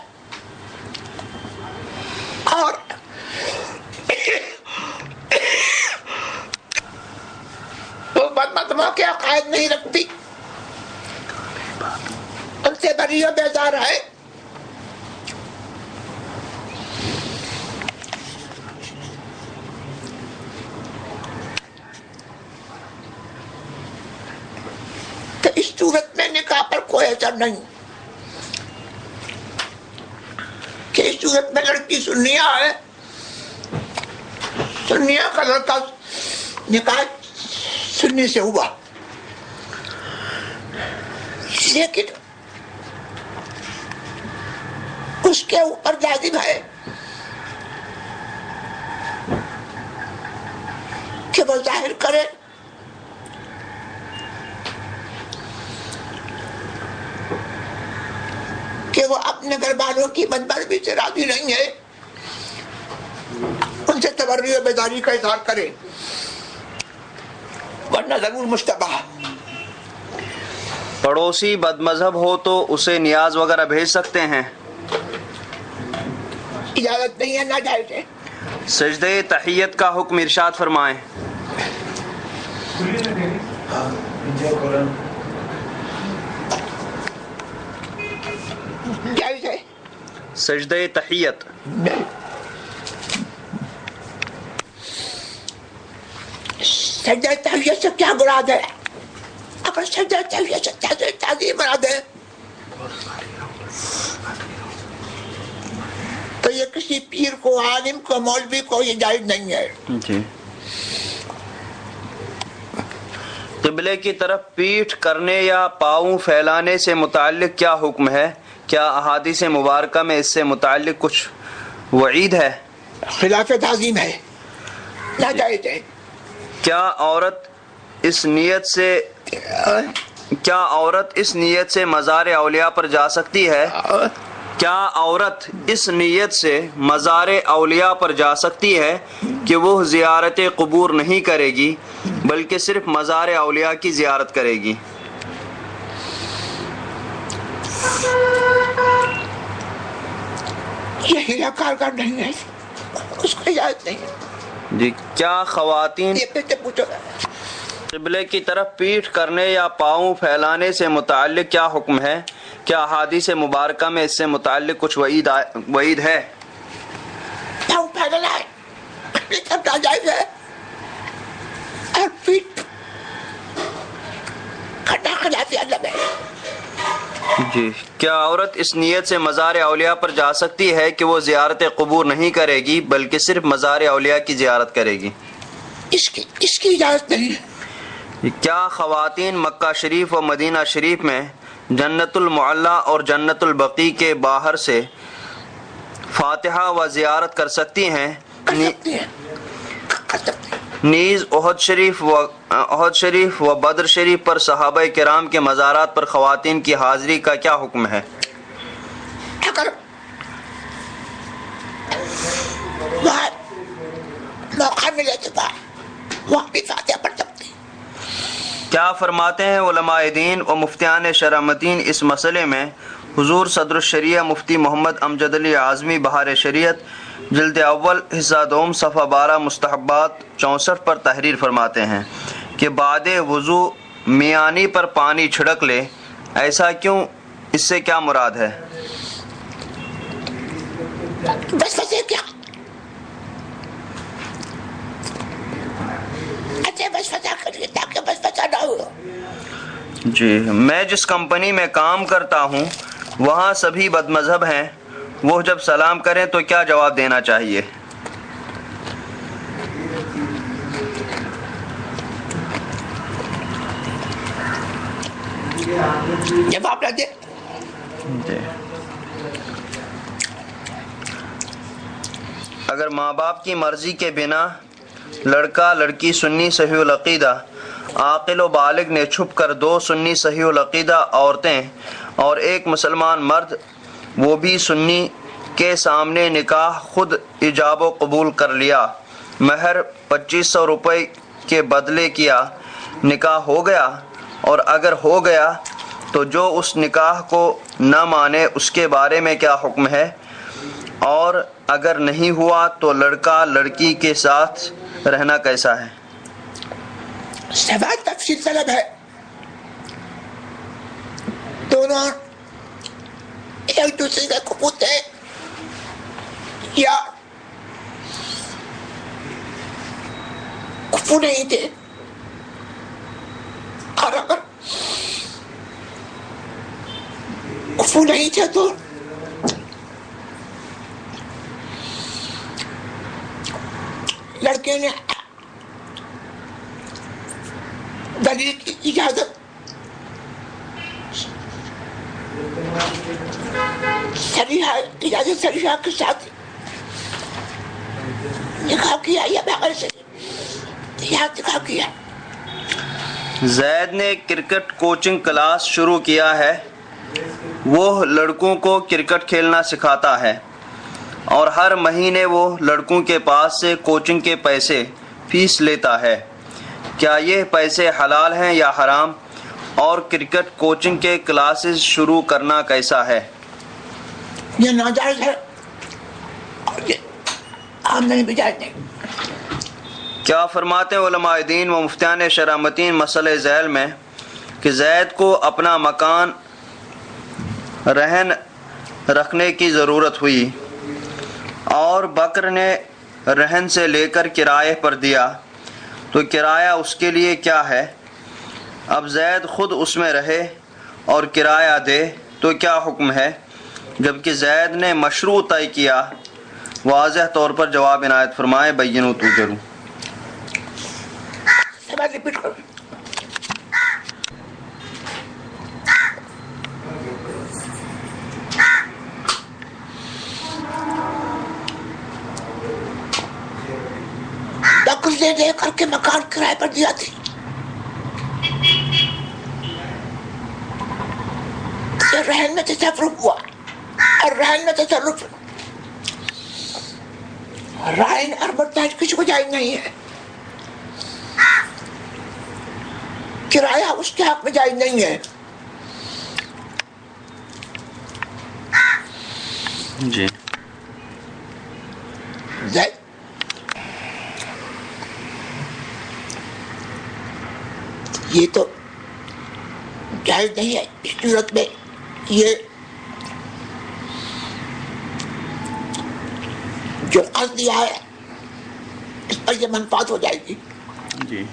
اور وہ بد مذہبوں کے عقائد نہیں رکھتی، ان سے بری و بیزار ہے، تو اس صورت میں نکاح پر کوئی اثر نہیں کہ اس صورت میں لڑکی سنیہ ہے، سنیہ کا لڑکا نکاح سنی سے ہوا، لیکن اس کے اوپر لازم ہے کہ وہ ظاہر کرے کہ وہ اپنے گھر والوں کی بدمزاجی سے راضی نہیں ہے، ان سے تبرئ و بیزاری کا اظہار کرے، ورنہ ضرور مشتبہ. پڑوسی بد مذہب ہو تو اسے نیاز وغیرہ بھیج سکتے ہیں؟ اجازت نہیں ہے، ناجائز ہے. سجدہ تحیت کا حکم ارشاد فرمائیں. جائز ہے. سجدہ تحیت سجدہ تحیت سے کیا مراد ہے؟ اگر سجدہ تحیت سے تعظیم مراد ہے تو یہ کسی پیر کو، عالم کو، مولوی کو یہ جائز نہیں ہے. جی. قبلے کی طرف پیٹھ کرنے یا پاؤں پھیلانے سے متعلق کیا حکم ہے؟ کیا احادیث مبارکہ میں اس سے متعلق کچھ وعید ہے؟ خلاف تعظیم ہے، ناجائز ہے. کیا عورت اس نیت سے مزار اولیاء پر جا سکتی ہے؟ کیا عورت اس نیت سے مزار اولیاء پر جا سکتی ہے کہ وہ زیارت قبور نہیں کرے گی بلکہ صرف مزار اولیاء کی زیارت کرے گی؟ یہ ہیرا کارگر نہیں ہے، اس کو اجازت نہیں ہے. جی. کیا خواتین یہ پھر سے پوچھو. قبلے کی طرف پیٹھ کرنے یا پاؤں پھیلانے سے متعلق کیا حکم ہے؟ کیا احادیث مبارکہ میں اس سے متعلق کچھ وعید ہے؟ پاؤں پھیلانا ہے، اپنی طرف ناجائز ہے، اور پیٹ کھٹا خلاف اللہ میں۔ جی، کیا عورت اس نیت سے مزار اولیاء پر جا سکتی ہے کہ وہ زیارت قبور نہیں کرے گی بلکہ صرف مزار اولیاء کی زیارت کرے گی؟ اس کی اجازت نہیں ہے۔ کیا خواتین مکہ شریف و مدینہ شریف میں جنت المعلی اور جنت البقیع کے باہر سے فاتحہ و زیارت کر سکتی ہیں؟ کر سکتی ہیں۔ نیز احد شریف و بدر شریف پر صحابہ کرام کے مزارات پر خواتین کی حاضری کا کیا حکم ہے؟ اگر وہاں موقع ملے تو وہاں بھی فاتحہ پڑھ سکتی۔ کیا فرماتے ہیں علماء دین و مفتیان شرعمتین اس مسئلے میں؟ حضور صدر الشریعہ مفتی محمد امجد علی اعظمی بہار شریعت جلد اول حصہ دوم صفحہ 12 مستحبات 64 پر تحریر فرماتے ہیں کہ بعد وضو میانی پر پانی چھڑک لے، ایسا کیوں؟ اس سے کیا مراد ہے؟ بس وجہ کیا؟ اچھے بس وجہ کریے تاکہ بس وجہ نہ ہو۔ جی، میں جس کمپنی میں کام کرتا ہوں وہاں سبھی بد مذہب ہیں، وہ جب سلام کریں تو کیا جواب دینا چاہیے؟ جواب نہ دے۔ جی، اگر ماں باپ کی مرضی کے بنا لڑکا لڑکی سنی صحیح العقیدہ عاقل و بالغ نے چھپ کر 2 سنی صحیح العقیدہ عورتیں اور ایک مسلمان مرد وہ بھی سنی کے سامنے نکاح خود ایجاب و قبول کر لیا، مہر 2500 روپے کے بدلے کیا، نکاح ہو گیا؟ اور اگر ہو گیا تو جو اس نکاح کو نہ مانے اس کے بارے میں کیا حکم ہے؟ اور اگر نہیں ہوا تو لڑکا لڑکی کے ساتھ رہنا کیسا ہے؟ سوال تفصیل طلب ہے۔ دونوں ایک دوسرے کا کبوت ہے یا کفو نہیں تھے، اور اگر کفو نہیں تھے تو لڑکے نے دلیل کی اجازت صریحہ کے ساتھ نکاح کیا یا بغیر سے نکاح کیا۔ زید نے کرکٹ کوچنگ کلاس شروع کیا ہے، وہ لڑکوں کو کرکٹ کھیلنا سکھاتا ہے اور ہر مہینے وہ لڑکوں کے پاس سے کوچنگ کے پیسے فیس لیتا ہے، کیا یہ پیسے حلال ہیں یا حرام؟ اور کرکٹ کوچنگ کے کلاسز شروع کرنا کیسا ہے؟ یہ ناجائز ہے اور یہ آمدنی بھی جائز نہیں۔ کیا فرماتے علماء دین و مفتیان شرعمتین مسئلہ ذیل میں کہ زید کو اپنا مکان رہن رکھنے کی ضرورت ہوئی اور بکر نے رہن سے لے کر کرائے پر دیا تو کرایہ اس کے لیے کیا ہے؟ اب زید خود اس میں رہے اور کرایہ دے تو کیا حکم ہے؟ جبکہ زید نے مشروع طے کیا، واضح طور پر جواب عنایت فرمائے، بینوا توجروا۔ سوال ریپیٹ کرو۔ بکر نے دے کر کے مکان کرائے پر دیا تھی، رہن میں تصرف ہوا اور رہن میں تصرف رہن اور مرتاج کسی کو جائز نہیں ہے، کرایہ اس کے حق میں جائز نہیں ہے۔ جی، یہ تو جائز نہیں ہے. اس صورت میں یہ جو قرض دیا ہے اس پر یہ منفعت ہو جائے گی. جی.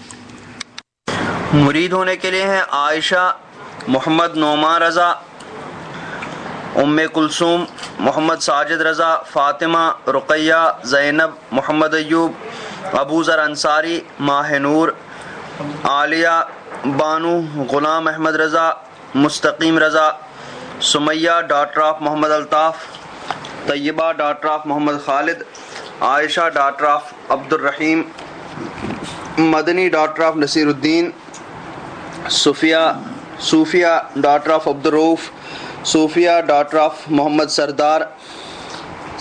مرید ہونے کے لیے ہیں عائشہ محمد نعمان رضا، ام کلثوم محمد ساجد رضا، فاطمہ رقیہ زینب محمد ایوب، ابو ذر انصاری ماہ نور، عالیہ Bano Ghulam Ahmad Raza, Mustaqeem Raza, Sumaiya daughter of Muhammad Altaf, Tayyaba daughter of Muhammad Khalid, Ayesha daughter of Abdul Rahim, Madani doctor of Naseer Uddin, Sofia daughter of Abdul Rauf, Sofia daughter of Muhammad Sardar,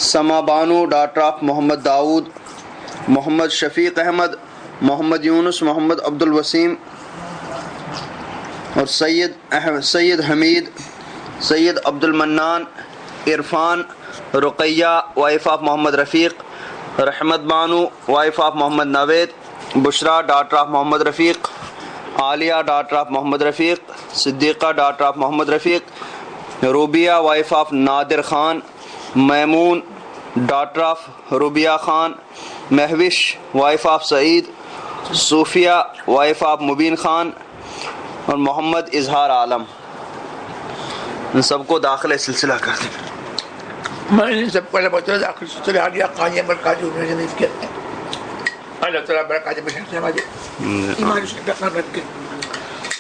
Sama Bano daughter of Muhammad Dawood, Muhammad Shafiq Ahmad, Muhammad Younus, Muhammad Abdul Waseem اور Syed Hameed, Syed Abdul Mannan, Irfan, Ruqaiya wife of Muhammad Rafiq, Rehmat Bano wife of Muhammad Naveed, Bushra daughter of Muhammad Rafiq, Aliya daughter of Muhammad Rafiq, Siddiqa daughter of Muhammad Rafiq, Rubia wife of Nadir Khan, Maimoon daughter of Rubia Khan, Mehwish wife of Saeed, Sofia wife of مبین خان اور محمد اظہار عالم. ان سب کو داخل سلسلہ کر دیں. میں نے سب کو بتا داخل سلسلہ عالیہ قانیہ برکات انہوں نے نہیں کیا. اللہ تعالیٰ برکات بشر نوازے، ایمان اس پہ قائم رکھے.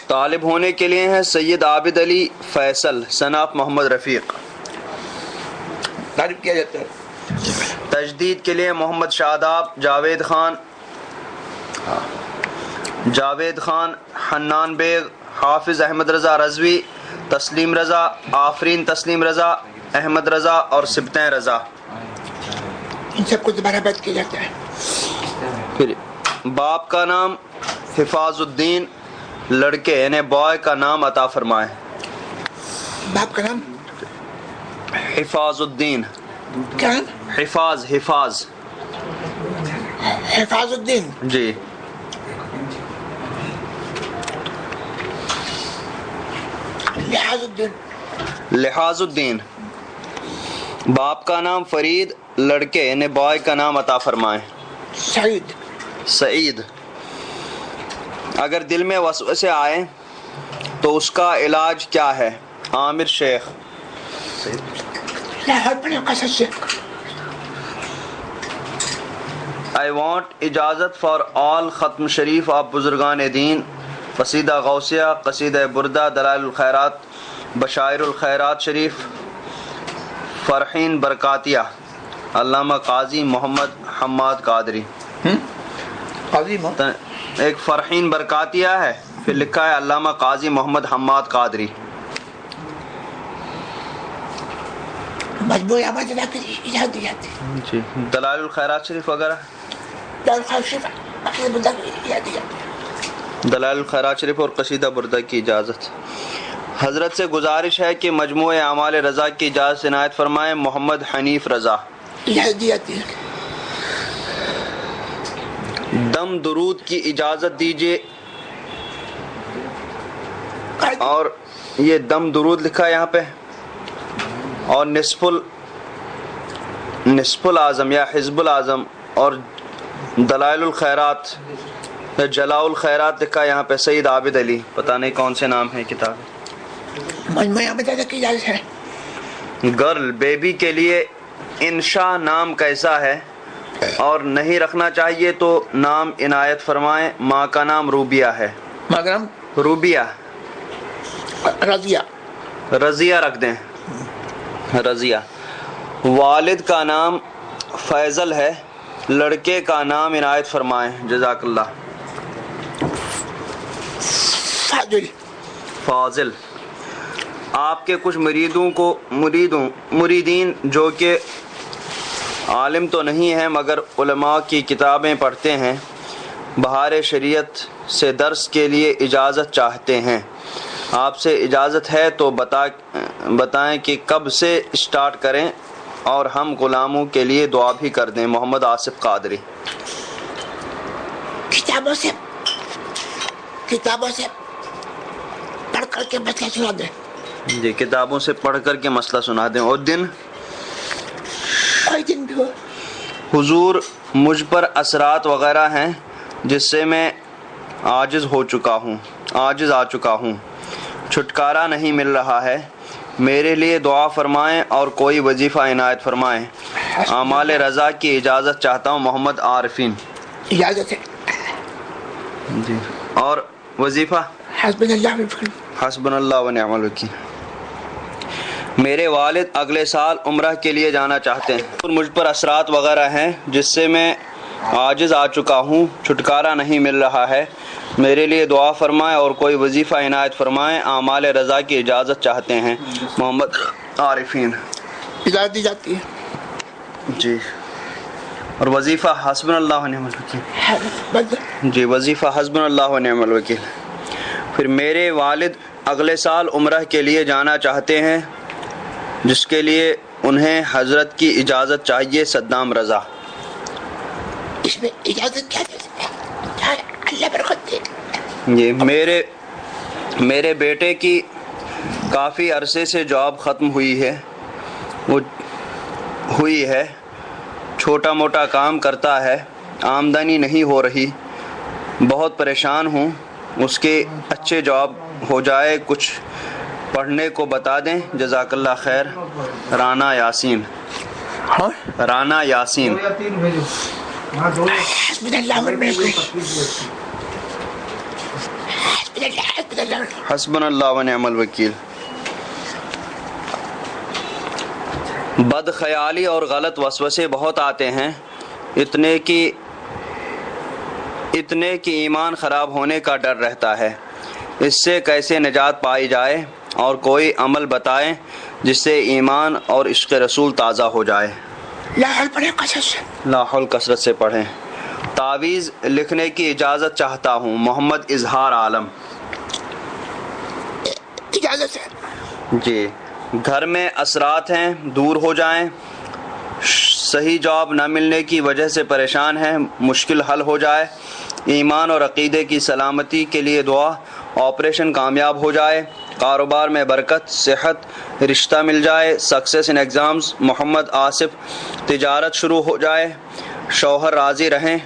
طالب ہونے کے لیے ہیں سید عابد علی فیصل سن آف محمد رفیق. طالب کیا جاتا ہے. تجدید کے لیے محمد شاداب جاوید خان، حنان بیگ، حافظ احمد رضا رضوی، تسلیم رضا، آفرین تسلیم رضا، احمد رضا اور سبتیں رضا. ان سب کو دوبارہ بیعت کیا جاتا ہے. پھر باپ کا نام حفاظ الدین، لڑکے یعنی بوائے کا نام عطا فرمائے. باپ کا نام حفاظ الدین. کیا نام؟ حفاظ حفاظ الدین. جی. لحاظ الدین. باپ کا نام فرید، لڑکے یعنی بوائے کا نام عطا فرمائے. سعید. اگر دل میں وسوسے آئے تو اس کا علاج کیا ہے؟ عامر شیخ. I want اجازت فار آل ختم شریف آپ بزرگان دین، قصیدہ غوثیہ، قصیدہ بردہ، دلائل الخیرات، بشائر الخیرات شریف، فرحین برکاتیہ، علامہ قاضی محمد حماد قادری. ایک فرحین برکاتیہ ہے، پھر لکھا ہے علامہ قاضی محمد حماد قادری. جی. دلائل الخیرات شریف وغیرہ، دلائل الخیرات شریف اور قصیدہ بردہ کی اجازت. حضرت سے گزارش ہے کہ مجموعہ اعمال رضا کی اجازت عنایت فرمائیں. محمد حنیف رضا. دم درود کی اجازت دیجیے. اور یہ دم درود لکھا ہے یہاں پہ، اور نصف العظم یا حزب العظم اور دلائل الخیرات یا جلاء الخیرات لکھا ہے یہاں پہ. سید عابد علی، پتہ نہیں کون سے نام ہے کتاب. گرل بیبی کے لیے انشا نام کیسا ہے اور نہیں رکھنا چاہیے تو نام عنایت فرمائیں. ماں کا نام روبیہ ہے. روبیہ. رضیہ رکھ دیں. رضیہ. والد کا نام فیضل ہے، لڑکے کا نام عنایت فرمائیں. جزاک اللہ. فاضل. آپ کے کچھ مریدین جو کہ عالم تو نہیں ہیں مگر علماء کی کتابیں پڑھتے ہیں، بہار شریعت سے درس کے لیے اجازت چاہتے ہیں. آپ سے اجازت ہے تو بتائیں کہ کب سے اسٹارٹ کریں اور ہم غلاموں کے لیے دعا بھی کر دیں. محمد آصف قادری. کتابوں سے کر کے مسئلہ سنا دیں. جی کتابوں سے پڑھ کر کے مسئلہ سنا دیں. اور دن کوئی دن بھی ہو. حضور مجھ پر اثرات وغیرہ ہیں جس سے میں عاجز آ چکا ہوں, چھٹکارا نہیں مل رہا ہے. میرے لیے دعا فرمائیں اور کوئی وظیفہ عنایت فرمائیں. اعمال رضا کی اجازت چاہتا ہوں. محمد عارفین. اجازت ہے. جی. اور وظیفہ حسبنا اللہ ونعم الوکیل. حسبنا اللہ و نعم الوکیل. میرے والد اگلے سال عمرہ کے لیے جانا چاہتے ہیں. مجھ پر اثرات وغیرہ ہیں جس سے میں عاجز آ چکا ہوں, چھٹکارا نہیں مل رہا ہے. میرے لیے دعا فرمائیں اور کوئی وظیفہ عنایت فرمائیں. اعمال رضا کی اجازت چاہتے ہیں. محمد عارفین. اجازت دی جاتی ہے. جی. اور وظیفہ حسبنا اللہ و نعم الوکیل. جی وظیفہ حسبنا اللہ و نعم الوکیل. پھر میرے والد اگلے سال عمرہ کے لیے جانا چاہتے ہیں جس کے لیے انہیں حضرت کی اجازت چاہیے. صدام رضا. اس میں اجازت کیا ہے؟ اللہ برکت دے. جی میرے بیٹے کی کافی عرصے سے جاب ختم ہوئی ہے. چھوٹا موٹا کام کرتا ہے, آمدنی نہیں ہو رہی. بہت پریشان ہوں. اس کے اچھے جاب ہو جائے, کچھ پڑھنے کو بتا دیں. جزاک اللہ خیر. رانا یاسین. رانا یاسین. حسبنا اللہ ونعم الوکیل. حسبنا اللہ و نعم الوکیل. بد خیالی اور غلط وسوسے بہت آتے ہیں, اتنے کہ ایمان خراب ہونے کا ڈر رہتا ہے. اس سے کیسے نجات پائی جائے اور کوئی عمل بتائیں جس سے ایمان اور عشق رسول تازہ ہو جائے. لا حول کثرت سے پڑھیں. تعویذ لکھنے کی اجازت چاہتا ہوں. محمد اظہار عالم. اجازت ہے. جی. گھر میں اثرات ہیں, دور ہو جائیں. صحیح جاب نہ ملنے کی وجہ سے پریشان ہیں, مشکل حل ہو جائے. ایمان اور عقیدے کی سلامتی کے لیے دعا. آپریشن کامیاب ہو جائے. کاروبار میں برکت, صحت, رشتہ مل جائے. Success in exams. Muhammad Asif. تجارت شروع ہو جائے. شوہر راضی رہیں.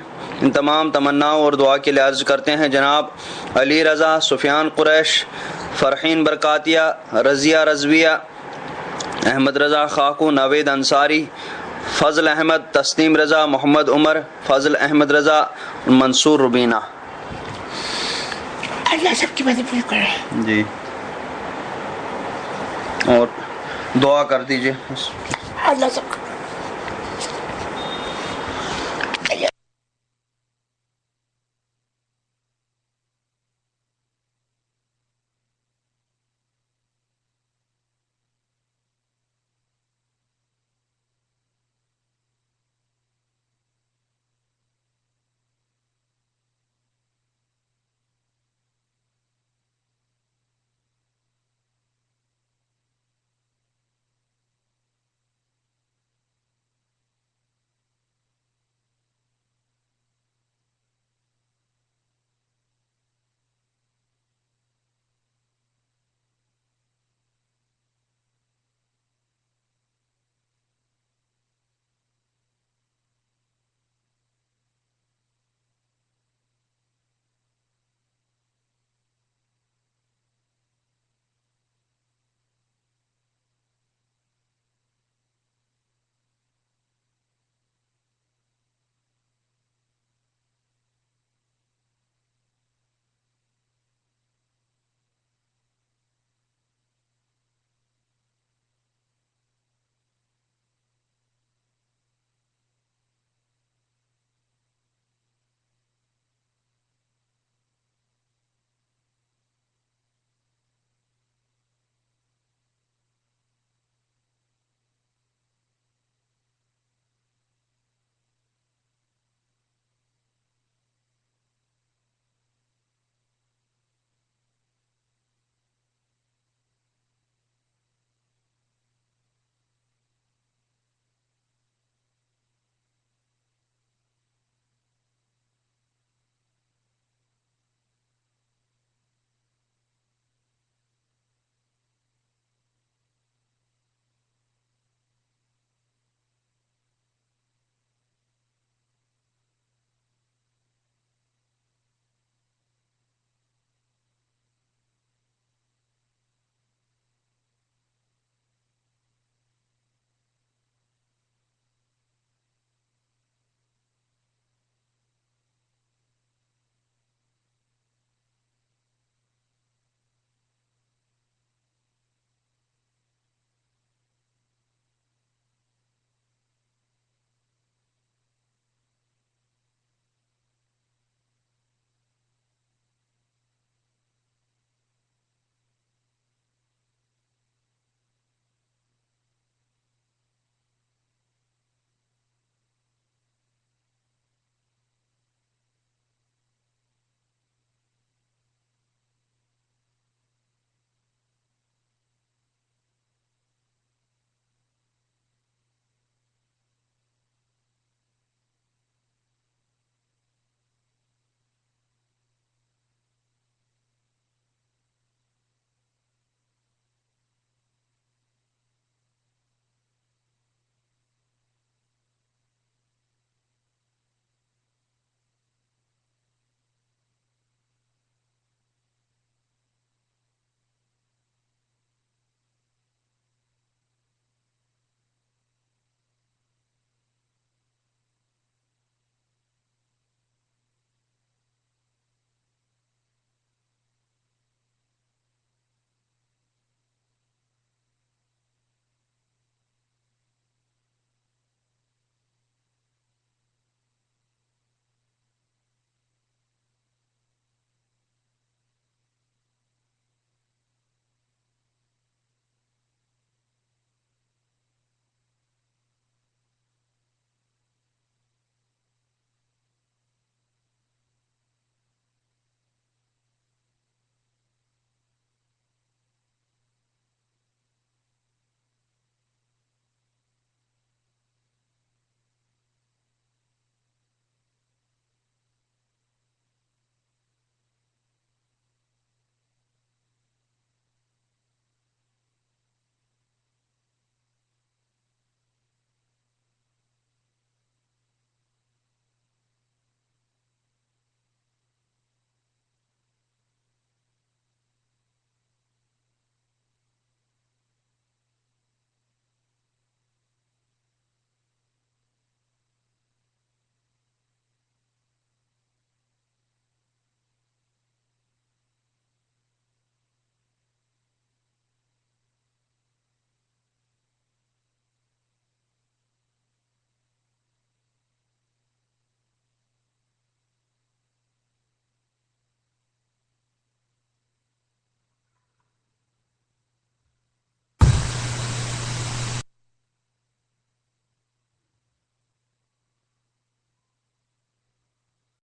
ان تمام تمناؤں اور دعا کے لیے عرض کرتے ہیں جناب علی رضا, سفیان قریش, فرحین برکاتیہ, رضیہ رضویہ, احمد رضا خاکو, نوید انصاری, فضل احمد, تسلیم رضا, محمد عمر, فضل احمد رضا, منصور ربینہ. اللہ سب کی مدد کرے. جی. اور دعا کر دیجئے. اللہ سب